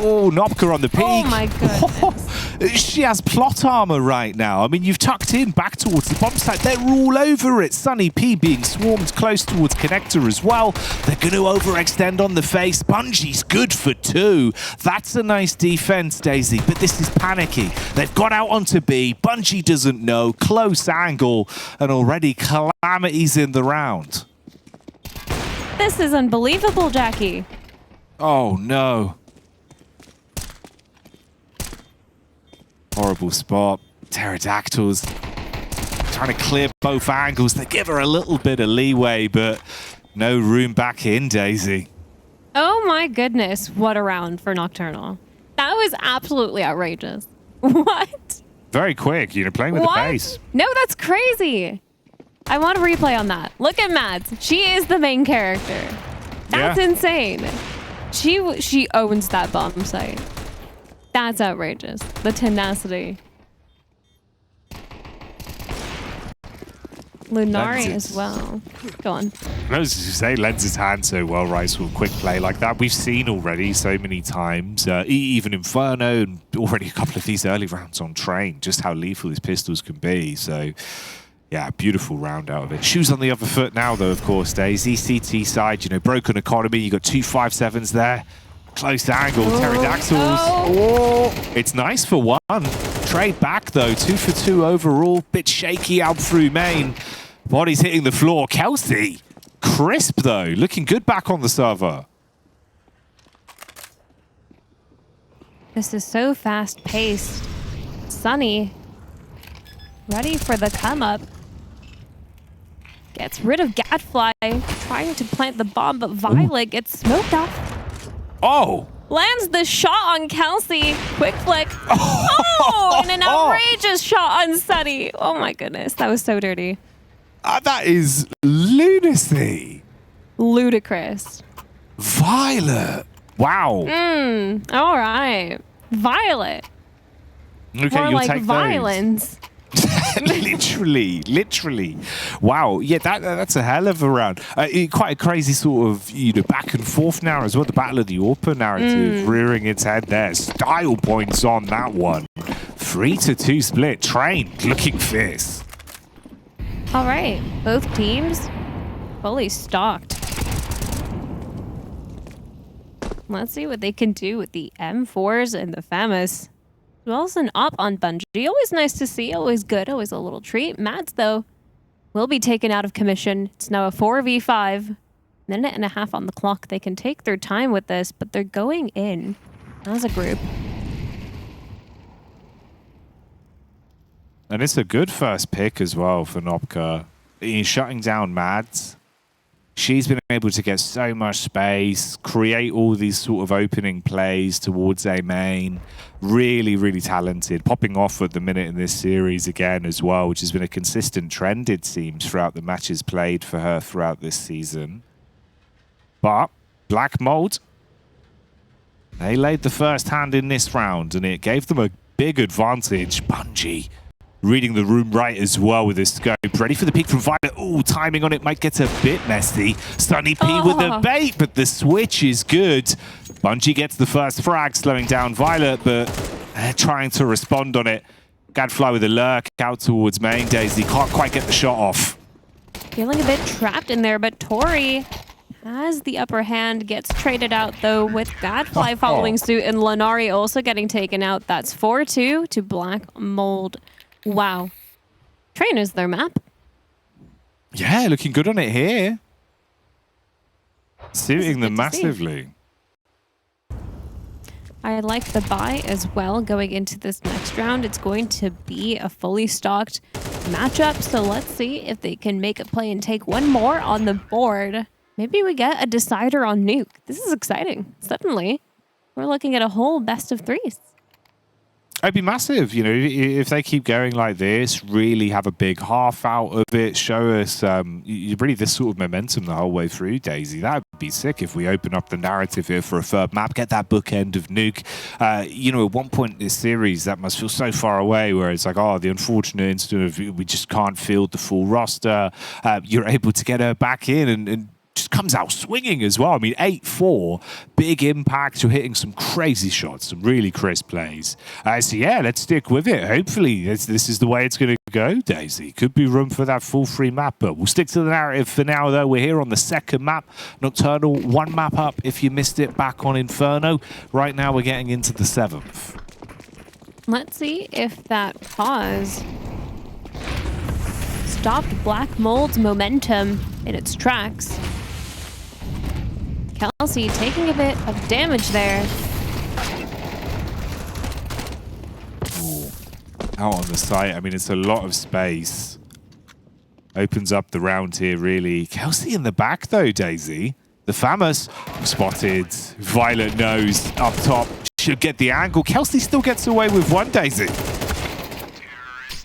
Oh, Nopka on the peak. Oh my goodness. She has plot armor right now. I mean, you've tucked in back towards the bomb site. They're all over it. Sunny P being swarmed close towards connector as well. They're going to overextend on the face. Bungie's good for 2. That's a nice defense, Daisy, but this is panicky. They've got out onto B. Bungie doesn't know. Close angle, and already calamities in the round. This is unbelievable, Jackie. Oh, no. Horrible spot. Pterodactyls trying to clear both angles. They give her a little bit of leeway, but no room back in, Daisy. Oh my goodness, what a round for Nocturnal. That was absolutely outrageous. What? Very quick, playing with the pace. No, that's crazy. I want a replay on that. Look at Mads. She is the main character. That's insane. She owns that bomb site. That's outrageous. The tenacity. Lunari as well. Go on. I was to say, lends his hand so well, Rice, with quick play like that. We've seen already so many times, even Inferno and already a couple of these early rounds on Train, just how lethal his pistols can be. So, yeah, beautiful round out of it. Shoes on the other foot now, though, of course, Daisy. CT side, broken economy. You got 2 5.7s there. Close angle, pterodactyls. Oh, it's nice for one. Trade back, though. 2 for 2 overall. Bit shaky out through main. Body's hitting the floor. Kelsey, crisp, though. Looking good back on the server. This is so fast-paced. Sunny, ready for the come-up. Gets rid of Gadfly, trying to plant the bomb, but Violet gets smoked off. Oh! Lands the shot on Kelsey. Quick flick. Oh! And an outrageous shot on Sunny. Oh my goodness, that was so dirty. That is lunacy. Ludicrous. Violet. Wow. All right. Violet. Okay, More you'll like take violence. literally. Wow. Yeah, that's a hell of a round. Quite a crazy sort of back and forth now as well. The Battle of the Orpa narrative rearing its head there. Style points on that one. 3-2 split. Train looking fierce. All right. Both teams fully stocked. Let's see what they can do with the M4s and the FAMAS. As well as an op on Bungie. Always nice to see, always good, always a little treat. Mads, though, will be taken out of commission. It's now a 4v5. Minute and a half on the clock. They can take their time with this, but they're going in as a group. And it's a good first pick as well for Nopka. He's shutting down Mads. She's been able to get so much space, create all these sort of opening plays towards a main. Really, really talented. Popping off at the minute in this series again as well, which has been a consistent trend, it seems, throughout the matches played for her throughout this season. But Black Mold, they laid the first hand in this round, and it gave them a big advantage. Bungie reading the room right as well with his scope. Ready for the peek from Violet. Oh, timing on it might get a bit messy. Sunny P with the bait, but the switch is good. Bungie gets the first frag, slowing down Violet, but they're trying to respond on it. Gadfly with a lurk out towards main. Daisy can't quite get the shot off. Feeling a bit trapped in there, but Tori has the upper hand, gets traded out, though, with Gadfly following suit, and Lunari also getting taken out. That's 4-2 to Black Mold. Wow. Train is their map. Yeah, looking good on it here. Suiting them massively. I like the buy as well going into this next round. It's going to be a fully stocked matchup, so let's see if they can make a play and take one more on the board. Maybe we get a decider on Nuke. This is exciting. Suddenly, we're looking at a whole best of threes. It'd be massive, if they keep going like this, really have a big half out of it, show us really this sort of momentum the whole way through, Daisy. That would be sick if we open up the narrative here for a third map, get that bookend of Nuke. At one point in this series, that must feel so far away, where it's like, the unfortunate incident of we just can't field the full roster. You're able to get her back in and just comes out swinging as well. I mean, 8-4, big impact. You're hitting some crazy shots, some really crisp plays. So yeah, let's stick with it. Hopefully, this is the way it's going to go, Daisy. Could be room for that full free map, but we'll stick to the narrative for now, though. We're here on the second map. Nocturnal, one map up if you missed it back on Inferno. Right now, we're getting into the 7th. Let's see if that pause stopped Black Mold's momentum in its tracks. Kelsey taking a bit of damage there. Ooh. Out on the site, I mean, it's a lot of space. opens up the round here, really. Kelsey in the back, though, Daisy. The Famous spotted. Violet knows up top. Should get the angle. Kelsey still gets away with one, Daisy.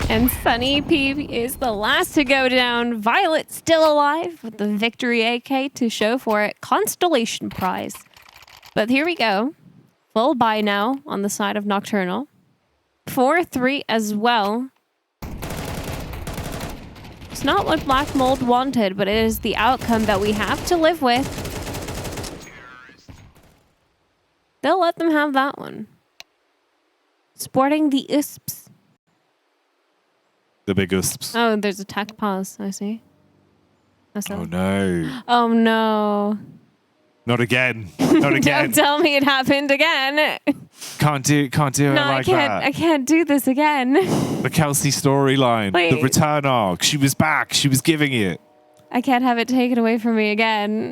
And Sunny P is the last to go down. Violet still alive with the victory AK to show for it. Constellation prize. But here we go. Full buy now on the side of Nocturnal. 4-3 as well. It's not what Black Mold wanted, but it is the outcome that we have to live with. They'll let them have that one. Sporting the USPs. The big USPs. Oh, there's a tech pause, I see. Oh, no. Oh, no. Not again. Not again. Don't tell me it happened again. Can't do it like that. I can't do this again. The Kelsey storyline. The return arc. She was back. She was giving it. I can't have it taken away from me again.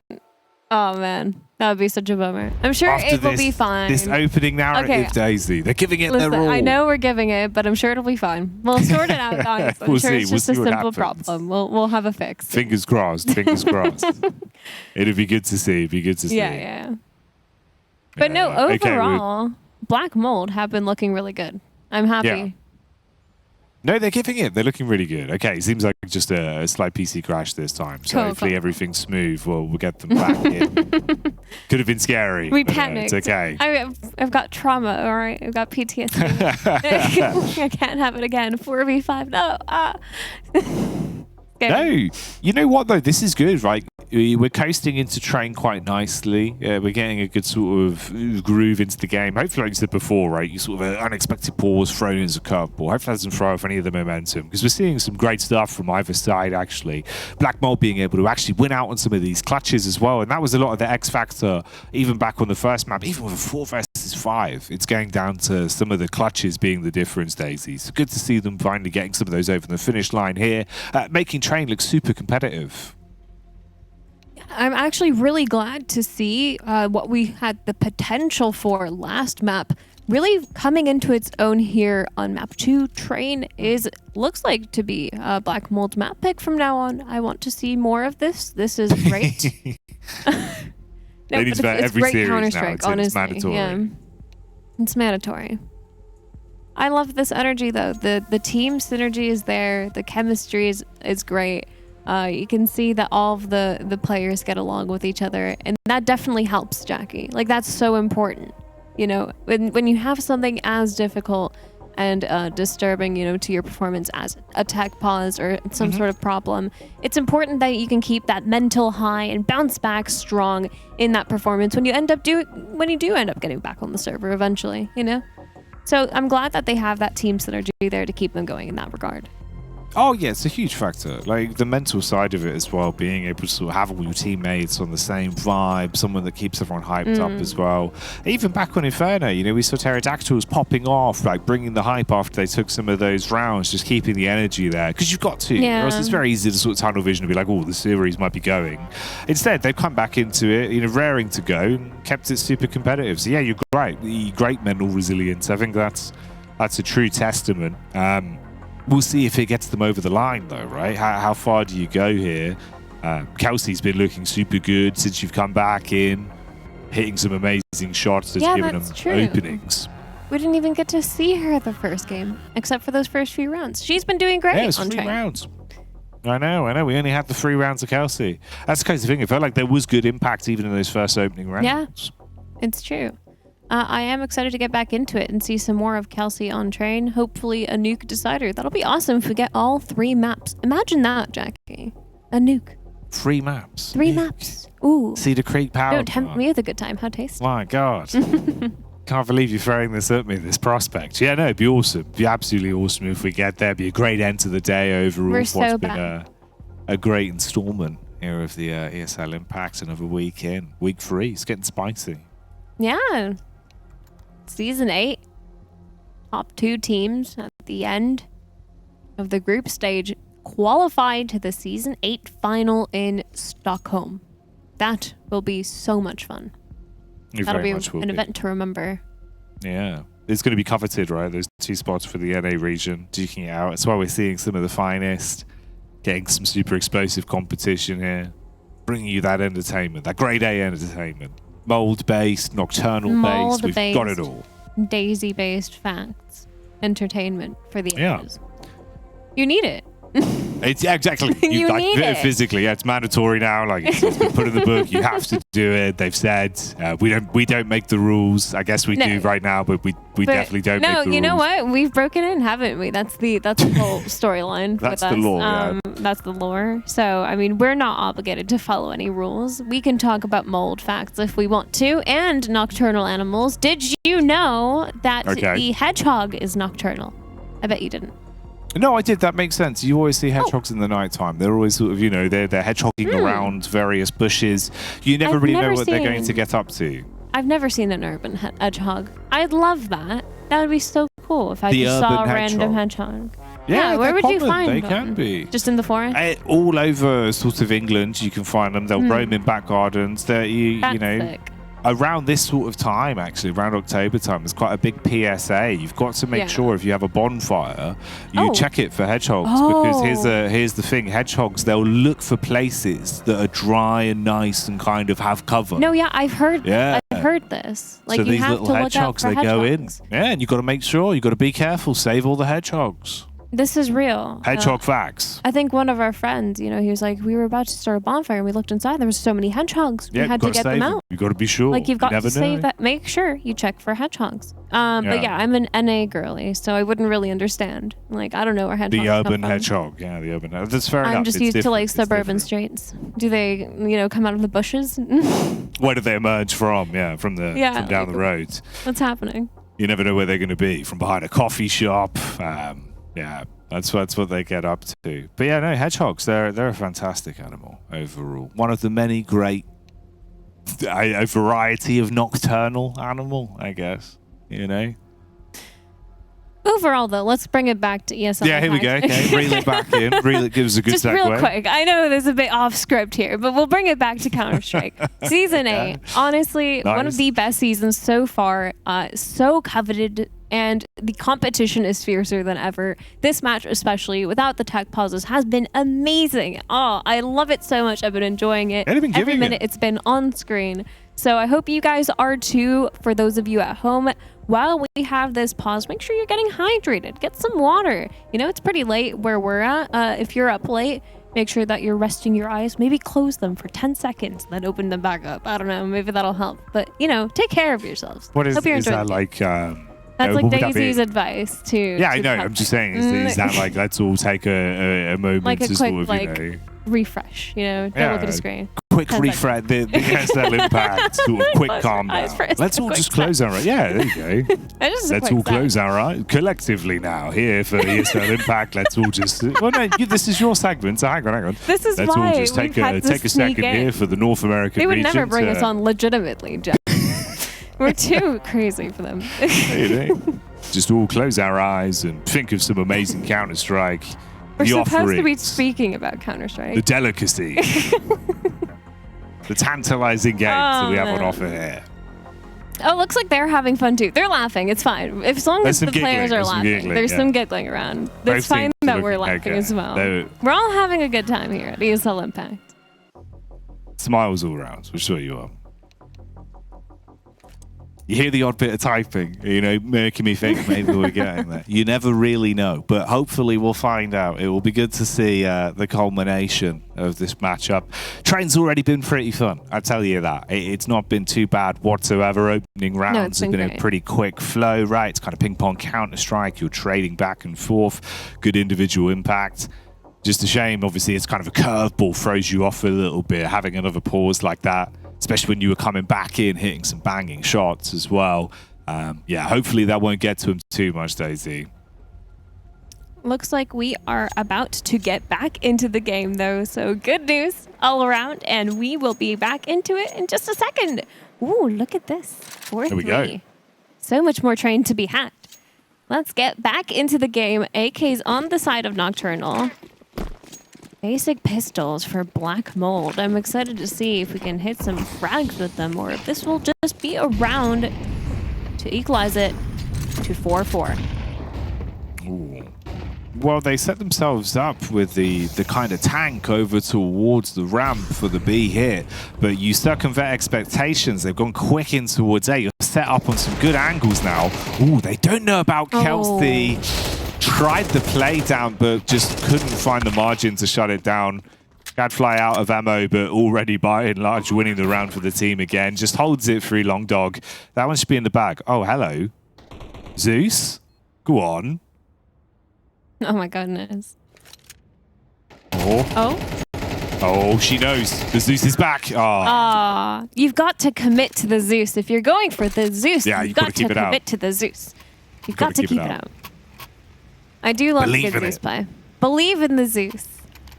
Oh, man. That would be such a bummer. I'm sure After it will be fine. This opening narrative, Daisy. They're giving it their all. I know we're giving it, but I'm sure it'll be fine. We'll sort it out, guys. I'm sure it's just a simple problem. We'll have a fix. Fingers crossed. Fingers crossed. It'd be good to see. Yeah. But no, overall, Black Mold have been looking really good. I'm happy. Yeah. No, they're giving it. They're looking really good. Okay, seems like just a slight PC crash this time. So hopefully everything's smooth. We'll get them back in. Could have been scary. We panicked. It's okay. I've got trauma, all right? I've got PTSD. I can't have it again. 4v5. No. No. You know what, though? This is good, right? We're coasting into train quite nicely. We're getting a good sort of groove into the game. Hopefully, like you said before, right? You sort of an unexpected pause thrown in as a curveball. Hopefully, that doesn't throw off any of the momentum because we're seeing some great stuff from either side, actually. Black Mold being able to actually win out on some of these clutches as well. And that was a lot of the X factor, even back on the first map, even with a 4 versus 5. It's going down to some of the clutches being the difference, Daisy. So good to see them finally getting some of those over the finish line here, making train look super competitive. I'm actually really glad to see what we had the potential for last map really coming into its own here on map 2. Train looks like to be Black Mold's map pick from now on. I want to see more of this. This is great. It's every great series Counter-Strike, now. honestly. It's mandatory. Yeah. It's mandatory. I love this energy though. The team synergy is there. The chemistry is great. You can see that all of the players get along with each other, and that definitely helps, Jackie. Like, that's so important. You know, when you have something as difficult and disturbing, you know, to your performance as a tech pause or some sort of problem, it's important that you can keep that mental high and bounce back strong in that performance when you do end up getting back on the server eventually, you know? So I'm glad that they have that team synergy there to keep them going in that regard. Oh, yeah, it's a huge factor. Like, the mental side of it as well, being able to sort of have all your teammates on the same vibe, someone that keeps everyone hyped up as well. Even back on Inferno, you know, we saw Pterodactyls popping off, like bringing the hype after they took some of those rounds, just keeping the energy there. Because you've got to. Yeah. Or else it's very easy to sort of tunnel vision and be like, oh, the series might be going. Instead, they've come back into it, you know, raring to go, and kept it super competitive. So, yeah, you're right. Great mental resilience. I think that's a true testament. We'll see if it gets them over the line, though, right? How far do you go here? Kelsey's been looking super good since you've come back in, hitting some amazing shots that's given them openings. We didn't even get to see her the first game, except for those first few rounds. She's been doing great on train. 3 rounds. I know. We only had the 3 rounds of Kelsey. That's the crazy thing. It felt like there was good impact even in those first opening rounds. Yeah, it's true. I am excited to get back into it and see some more of Kelsey on train. Hopefully a nuke decider. That'll be awesome if we get all 3 maps. Imagine that, Jackie. A nuke. 3 maps. 3 maps. Ooh. Cedar Creek Power. Don't tempt me with a good time. How tasty. My God. Can't believe you're throwing this at me, this prospect. Yeah, no, it'd be awesome. It'd be absolutely awesome if we get there. It'd be a great end to the day overall. We're for what's so been a great installment here of the ESL Impact. Another week in. Week 3. It's getting spicy. Yeah. Season 8, top 2 teams at the end of the group stage qualified to the Season 8 final in Stockholm. That will be so much fun. That'll be an event to remember. Yeah. It's going to be coveted, right? Those 2 spots for the NA region, duking it out. That's why we're seeing some of the finest getting some super explosive competition here, bringing you that entertainment, that grade A entertainment. Mold-based, nocturnal-based, we've got it all. Daisy-based facts. Entertainment for the Yeah. ages. You need it. It's exactly You like need it. physically. Yeah, it's mandatory now. Like it's been put in the book. You have to do it. They've said we don't make the rules. I guess we do right now, but we definitely don't make the rules. No, you know what? We've broken in, haven't we? That's the whole storyline. That's with the us. lore. Yeah. That's the lore. So I mean, we're not obligated to follow any rules. We can talk about mold facts if we want to, and nocturnal animals. Did you know that the hedgehog is nocturnal? I bet you didn't. No, I did. That makes sense. You always see hedgehogs in the nighttime. They're always sort of, you know, they're hedgehogging around various bushes. You never really know what they're going to get up to. I've never seen an urban hedgehog. I'd love that. That would be so cool if I The just saw a urban random hedgehog. Yeah, where would you find They them? can be. Just in the forest? All over sort of England, you can find them. They'll roam in back gardens. They're, you know, sick. around this sort of time, actually, around October time, there's quite a big PSA. You've got to make sure if you have a bonfire, you check it for hedgehogs. Because here's the thing. Hedgehogs, they'll look for places that are dry and nice and kind of have cover. No, yeah, I've heard Yeah. I've heard this. Like, so you these have little to look out hedgehogs, for they go in. hedgehogs. Yeah, and you've got to make sure. You've got to be careful. Save all the hedgehogs. This is real. Hedgehog facts. I think one of our friends, you know, he was like, we were about to start a bonfire and we looked inside. There was so many hedgehogs. We had to get them out. You've got to be sure. Like, you've got never to save know. that. Make sure you check for hedgehogs. But yeah, I'm an NA girly, so I wouldn't really understand. Like, I don't know where hedgehogs The come urban from. hedgehog. Yeah, the urban hedgehog. That's fair enough. I'm just It's used to like different. It's suburban different. streets. Do they, you know, come out of the bushes? Where do they emerge from? Yeah, from down the road. What's happening? You never know where they're going to be. From behind a coffee shop. Yeah, that's what they get up to. But yeah, no, hedgehogs, they're a fantastic animal overall. One of the many great, a variety of nocturnal animal, I guess, you know? Overall, though, let's bring it back to ESL. Yeah, here we go. Okay, reel it back in. Reel it gives a good Just segue. real quick. I know there's a bit off script here, but we'll bring it back to Counter-Strike. Season 8, honestly, one of the best seasons so far. So coveted, and the competition is fiercer than ever. This match, especially without the tech pauses, has been amazing. Oh, I love it so much. I've been enjoying it. Every minute it's been on screen. So I hope you guys are too. For those of you at home, while we have this pause, make sure you're getting hydrated. Get some water. You know, it's pretty late where we're at. If you're up late, make sure that you're resting your eyes. Maybe close them for 10 seconds, then open them back up. I don't know. Maybe that'll help. But, you know, take care of yourselves. What is, hope you're is enjoying that it. like... That's like what would that Daisy's be? advice to... Yeah, I know. I'm just saying, is that like, let's all take a moment like a to quick, sort of, like, you know... refresh, you know? Don't look at a screen. Quick refresh, the ESL Impact, sort of quick calm down. Let's all just close our eyes. Yeah, there you go. Let's all close our eyes collectively now here for ESL Impact. Let's all just... Well, no, this is your segment, so hang on. This is let's why all just take a second here for the North American region. They would region. never bring us on legitimately, Jeff. We're too crazy for them. Just all close our eyes and think of some amazing Counter-Strike. We're the supposed offerings, to be speaking about Counter-Strike. the delicacy, the tantalizing games that we have on offer here. Oh, looks like they're having fun too. They're laughing. It's fine. As long as the players are laughing. There's some giggling around. It's fine that we're laughing as well. We're all having a good time here at ESL Impact. Smiles all around. We're sure you are. You hear the odd bit of typing, you know, making me think maybe we're getting there. You never really know, but hopefully we'll find out. It will be good to see the culmination of this matchup. Train's already been pretty fun, I tell you that. It's not been too bad whatsoever. Opening rounds have been a pretty quick flow, right? It's kind of ping-pong Counter-Strike. You're trading back and forth. Good individual impact. Just a shame, obviously, it's kind of a curveball, throws you off a little bit, having another pause like that. Especially when you were coming back in, hitting some banging shots as well. Yeah, hopefully that won't get to him too much, Daisy. Looks like we are about to get back into the game, though. So good news all around, and we will be back into it in just a second. Ooh, look at this. 4-3. There we go. So much more train to be had. Let's get back into the game. AK's on the side of Nocturnal. Basic pistols for Black Mold. I'm excited to see if we can hit some frags with them or if this will just be a round to equalize it to 4-4. Ooh. Well, they set themselves up with the kind of tank over towards the ramp for the B hit, but you circumvent expectations. They've gone quick in towards A. You're set up on some good angles now. Ooh, they don't know about Kelsey. Tried the play down, but just couldn't find the margin to shut it down. Gadfly out of ammo, but already by and large winning the round for the team again. Just holds it free, Long Dog. That one should be in the bag. Oh, hello. Zeus? Go on. Oh my goodness. Oh, she knows. The Zeus is back. You've got to commit to the Zeus. If you're going for the Zeus, yeah, you've got to commit to the Zeus. You've got to keep it out. I do love the Zeus play. Believe in the Zeus.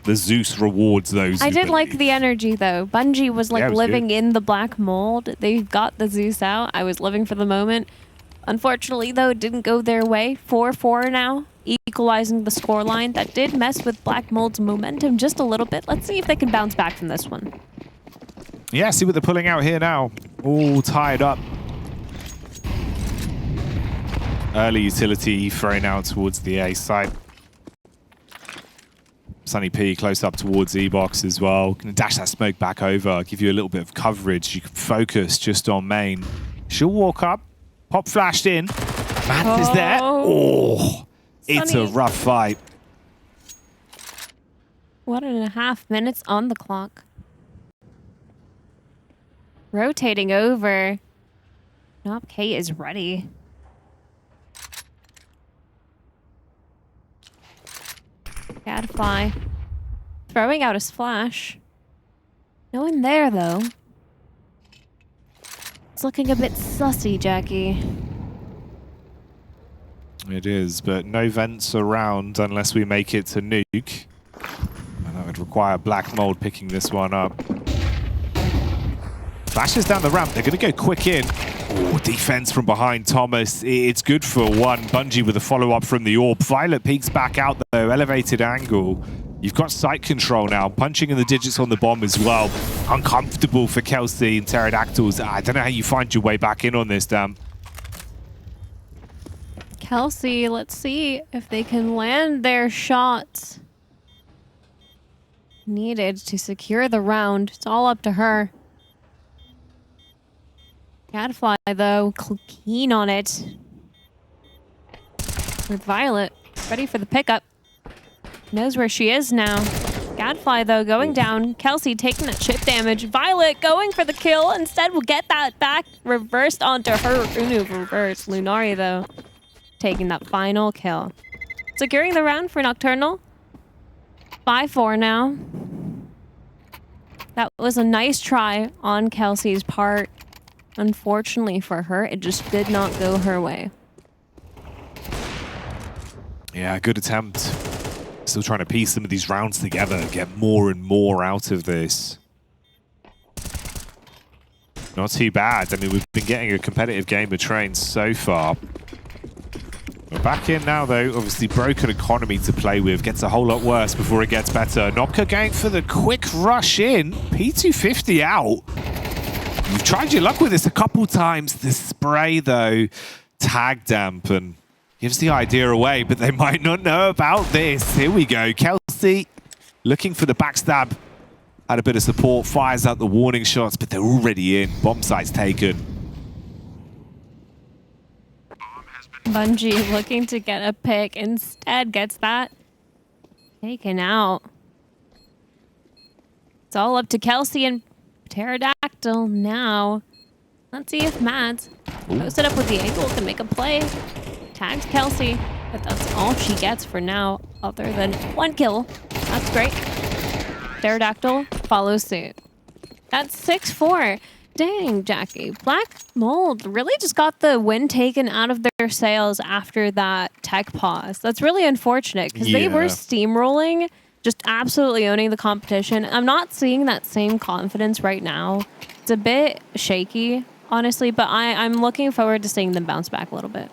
The Zeus rewards those. I did like the energy though. Bungie was like living in the black mold. They got the Zeus out. I was living for the moment. Unfortunately though, it didn't go their way. 4-4 now, equalizing the scoreline. That did mess with black mold's momentum just a little bit. Let's see if they can bounce back from this one. Yeah, see what they're pulling out here now. All tied up. Early utility thrown out towards the A side. Sunny P close up towards E-Box as well. Gonna dash that smoke back over, give you a little bit of coverage. You can focus just on main. She'll walk up, pop flashed in. Matt is there. Oh, it's a rough fight. 1.5 minutes on the clock. Rotating over. Nop K is ready. Gadfly throwing out his flash. No one there though. It's looking a bit sussy, Jackie. It is, but no vents around unless we make it to nuke. And that would require Black Mold picking this one up. Flashes down the ramp. They're going to go quick in. Oh, defense from behind Thomas. It's good for one. Bungie with a follow-up from the orb. Violet peeks back out though. Elevated angle. You've got sight control now. Punching in the digits on the bomb as well. Uncomfortable for Kelsey and Pterodactyls. I don't know how you find your way back in on this, damn. Kelsey, let's see if they can land their shots needed to secure the round. It's all up to her. Gadfly, though, keen on it. With Violet, ready for the pickup. Knows where she is now. Gadfly, though, going down. Kelsey taking that chip damage. Violet going for the kill. Instead, will get that back reversed onto her. Unu reverse. Lunari, though, taking that final kill. Securing the round for Nocturnal. 5-4 now. That was a nice try on Kelsey's part. Unfortunately for her, it just did not go her way. Yeah, good attempt. Still trying to piece some of these rounds together, get more and more out of this. Not too bad. I mean, we've been getting a competitive game of trains so far. We're back in now, though. Obviously, broken economy to play with. Gets a whole lot worse before it gets better. Nopka going for the quick rush in. P250 out. You've tried your luck with this a couple times. The spray, though, tag damp and gives the idea away, but they might not know about this. Here we go. Kelsey looking for the backstab. Had a bit of support, fires out the warning shots, but they're already in. Bomb site's taken. Bungie looking to get a pick. Instead, gets that taken out. It's all up to Kelsey and Pterodactyl now. Let's see if Mads posted up with the angle can make a play. Tagged Kelsey, but that's all she gets for now, other than one kill. That's great. Pterodactyl follows suit. That's 6-4. Dang, Jackie. Black Mold really just got the win taken out of their sails after that tech pause. That's really unfortunate because they were steamrolling, just absolutely owning the competition. I'm not seeing that same confidence right now. It's a bit shaky, honestly, but I'm looking forward to seeing them bounce back a little bit.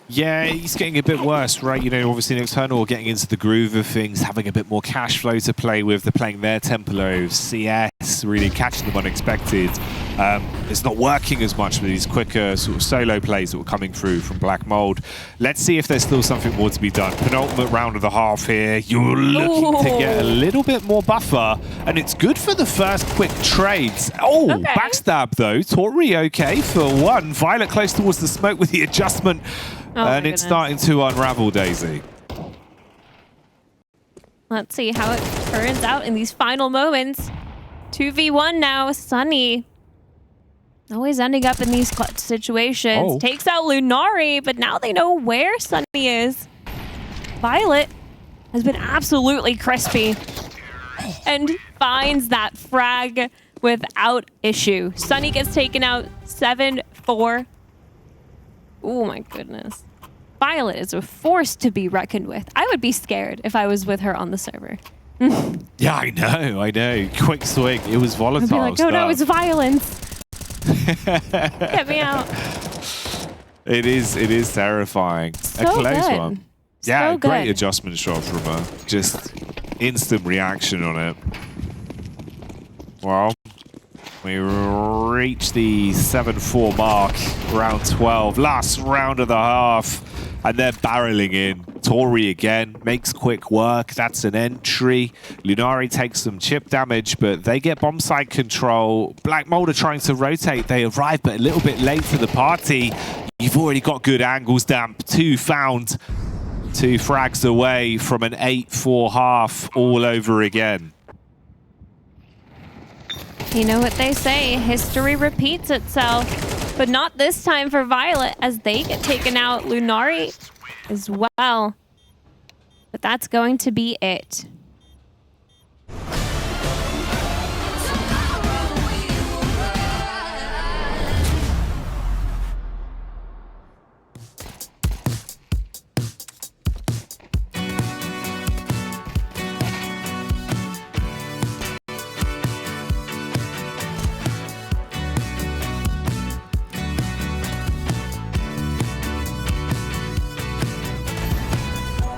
Yeah, he's getting a bit worse, right? You know, obviously Nocturnal getting into the groove of things, having a bit more cash flow to play with. They're playing their tempo of CS, really catching them unexpected. It's not working as much with these quicker sort of solo plays that were coming through from Black Mold. Let's see if there's still something more to be done. Penultimate round of the half here. You're looking to get a little bit more buffer, and it's good for the first quick trades. Oh, Okay. backstab though. Tori okay for one. Violet close towards the smoke with the adjustment, and it's starting to unravel, Daisy. Let's see how it turns out in these final moments. 2v1 now. Sunny always ending up in these clutch situations. Takes out Lunari, but now they know where Sunny is. Violet has been absolutely crispy and finds that frag without issue. Sunny gets taken out 7-4. Oh my goodness. Violet is a force to be reckoned with. I would be scared if I was with her on the server. Yeah, I know. Quick swing. It was volatile. I'd be like, oh no, stuff. it's violence. Get me out. It is terrifying. So a close good. one. So Yeah, great good. adjustment shot from her. Just instant reaction on it. Well, we reach the 7-4 mark, round 12, last round of the half, and they're barreling in. Tori again makes quick work. That's an entry. Lunari takes some chip damage, but they get bomb site control. Black Mold are trying to rotate. They arrive, but a little bit late to the party. You've already got good angles, Damp. 2 found. 2 frags away from an 8-4 half all over again. You know what they say, history repeats itself. But not this time for Violet as they get taken out. Lunari as well. But that's going to be it.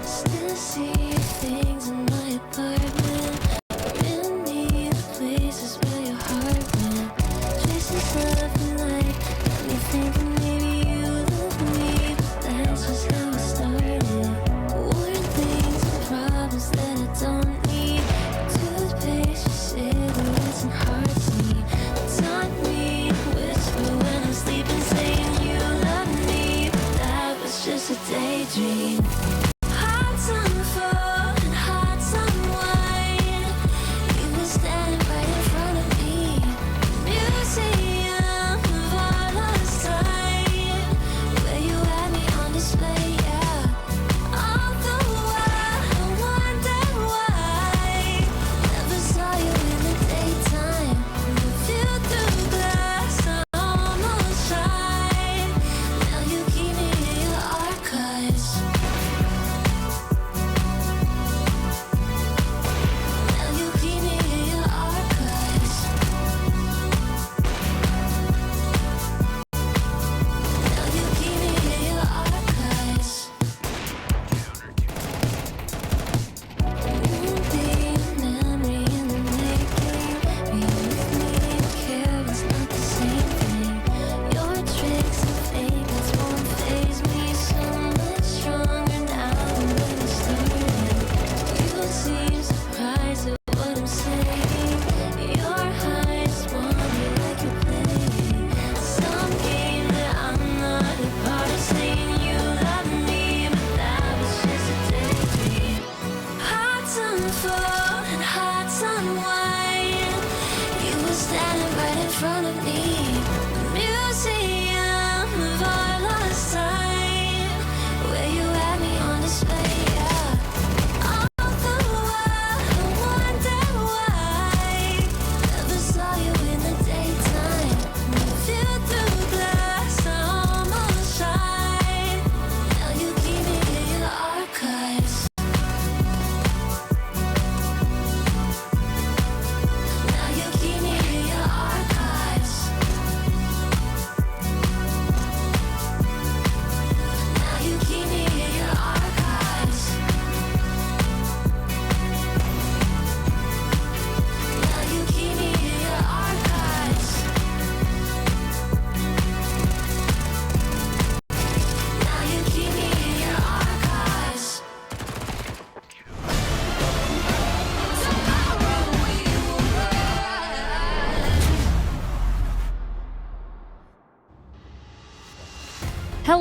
Still see things in my apartment. Many places where your heart went. Traces of the night. Got me thinking maybe you love me, but that's just how it started. Warning things and problems that I don't need. Toothpaste, cigarettes, and heartseed. Taught me to whisper when I'm sleeping, saying you love me, but that was just a daydream. Hearts on fire and hearts on wine. You were standing right in front of me. Museum of our lost time, where you had me on display, yeah. All the while I wondered why never saw you in the daytime. The view through glass, I almost tried. Now you keep me in your archives.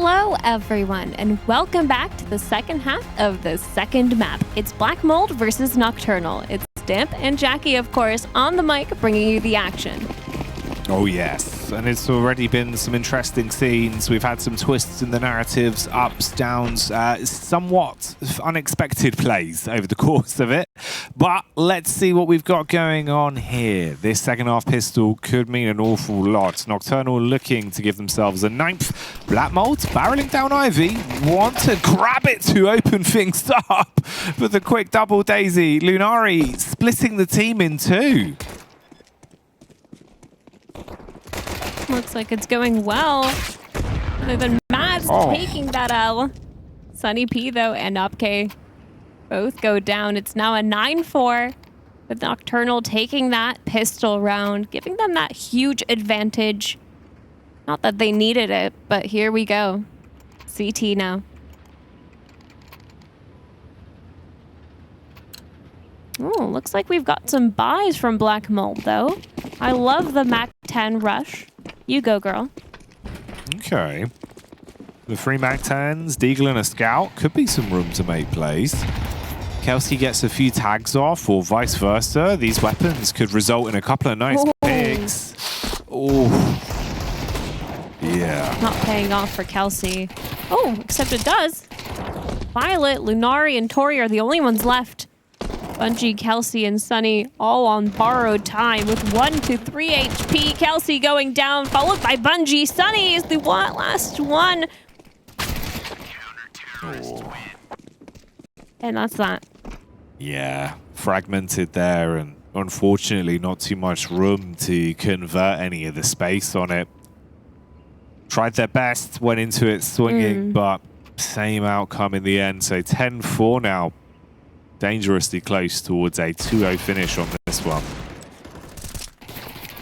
Hello, everyone, and welcome back to the second half of the second map. It's Black Mold versus Nocturnal. It's Stamp and Jackie, of course, on the mic, bringing you the action. Oh yes, and it's already been some interesting scenes. We've had some twists in the narratives, ups, downs, somewhat unexpected plays over the course of it. But let's see what we've got going on here. This second half pistol could mean an awful lot. Nocturnal looking to give themselves a 9th. Black Mold barreling down Ivy, want to grab it to open things up. But the quick double daisy, Lunari splitting the team in two. Looks like it's going well. Other than Mads taking that L. Sunny P, though, and Upk both go down. It's now a 9-4 with Nocturnal taking that pistol round, giving them that huge advantage. Not that they needed it, but here we go. CT now. Oh, looks like we've got some buys from Black Mold, though. I love the Mac 10 rush. You go, girl. Okay. The 3 Mac 10s, Deagle and a Scout. Could be some room to make plays. Kelsey gets a few tags off, or vice versa. These weapons could result in a couple of nice picks. Oh. Yeah. Not paying off for Kelsey. Oh, except it does. Violet, Lunari, and Tori are the only ones left. Bungie, Kelsey, and Sunny all on borrowed time with 1 to 3 HP. Kelsey going down, followed by Bungie. Sunny is the last one. Oh. And that's that. Yeah, fragmented there, and unfortunately not too much room to convert any of the space on it. Tried their best, went into it swinging, but same outcome in the end. So 10-4 now. Dangerously close towards a 2-0 finish on this one.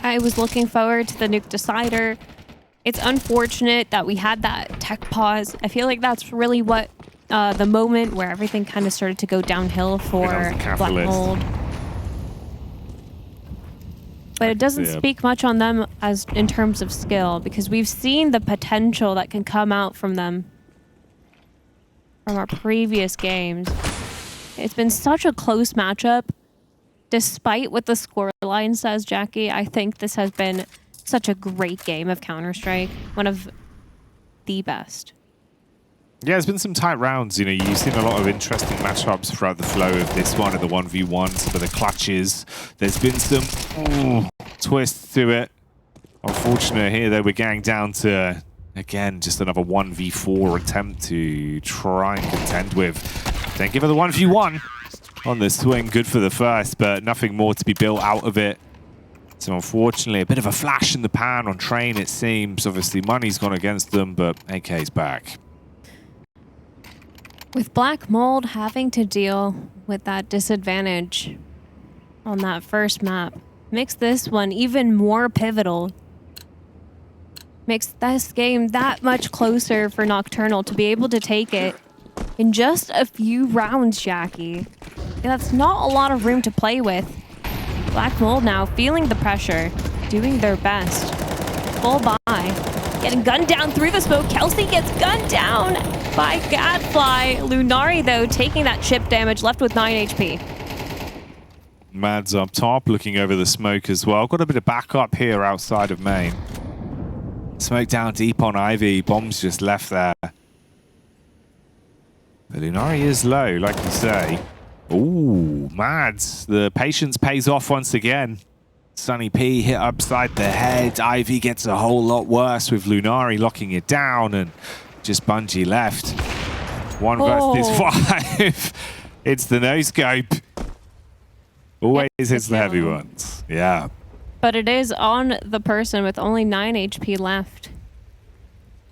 I was looking forward to the nuke decider. It's unfortunate that we had that tech pause. I feel like that's really what the moment where everything kind of started to go downhill for Black Mold. But it doesn't speak much on them as in terms of skill, because we've seen the potential that can come out from them from our previous games. It's been such a close matchup. Despite what the scoreline says, Jackie, I think this has been such a great game of Counter-Strike. One of the best. Yeah, there's been some tight rounds. You know, you've seen a lot of interesting matchups throughout the flow of this one and the 1v1, some of the clutches. There's been some twists to it. Unfortunate here, though, we're getting down to, again, just another 1v4 attempt to try and contend with. Then give her the 1v1 on the swing. Good for the first, but nothing more to be built out of it. So unfortunately, a bit of a flash in the pan on Train, it seems. Obviously, money's gone against them, but AK's back. With Black Mold having to deal with that disadvantage on that first map, makes this one even more pivotal. Makes this game that much closer for Nocturnal to be able to take it in just a few rounds, Jackie. That's not a lot of room to play with. Black Mold now feeling the pressure, doing their best. Full buy. Getting gunned down through the smoke. Kelsey gets gunned down by Gadfly. Lunari, though, taking that chip damage, left with 9 HP. Mads up top, looking over the smoke as well. Got a bit of backup here outside of main. Smoke down deep on Ivy. Bombs just left there. But Lunari is low, like you say. Ooh, Mads. The patience pays off once again. Sunny P hit upside the head. Ivy gets a whole lot worse with Lunari locking it down, and just Bungie left. 1 versus 5. It's the no-scope. Always hits the heavy ones. Yeah. But it is on the person with only 9 HP left.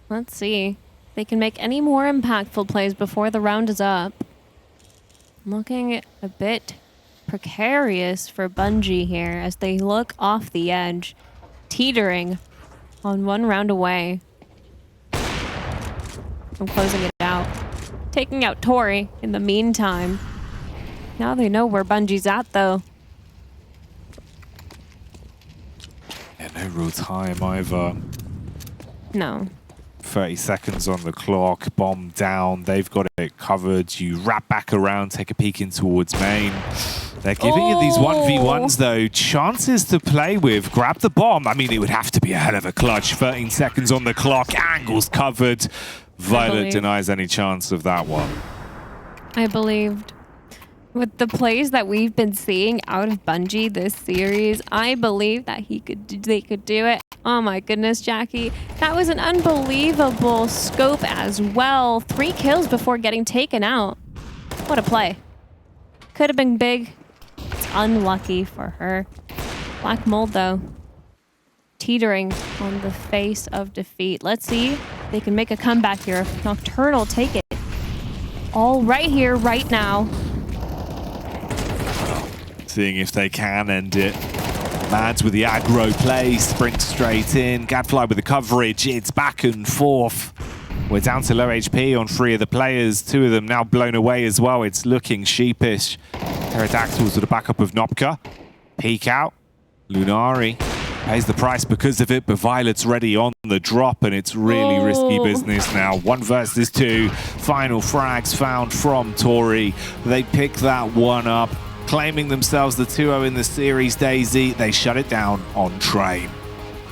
Let's see. They can make any more impactful plays before the round is up. Looking a bit precarious for Bungie here as they look off the edge, teetering on 1 round away from closing it out. Taking out Tori in the meantime. Now they know where Bungie's at, though. Yeah, no real time either. No. 30 seconds on the clock, bomb down, they've got it covered. You wrap back around, take a peek in towards main. They're giving you these 1v1s though, chances to play with. Grab the bomb. I mean, it would have to be a hell of a clutch. 13 seconds on the clock, angles covered. Violet denies any chance of that one. I believed. With the plays that we've been seeing out of Bungie this series, I believe that they could do it. Oh my goodness, Jackie. That was an unbelievable scope as well. 3 kills before getting taken out. What a play. Could have been big. It's unlucky for her. Black Mold, though, teetering on the face of defeat. Let's see if they can make a comeback here. If Nocturnal take it all right here, right now. Seeing if they can end it. Mads with the aggro play, sprint straight in. Gadfly with the coverage, it's back and forth. We're down to low HP on 3 of the players. 2 of them now blown away as well. It's looking sheepish. Pterodactyls with the backup of Nopka. Peek out. Lunari pays the price because of it, but Violet's ready on the drop, and it's really risky business now. 1 versus 2. Final frags found from Tori. They pick that one up, claiming themselves the 2-0 in the series. Daisy, they shut it down on Train.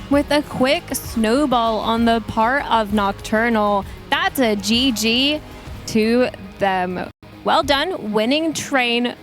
With a quick snowball on the part of Nocturnal, that's a GG to them. Well done, winning Train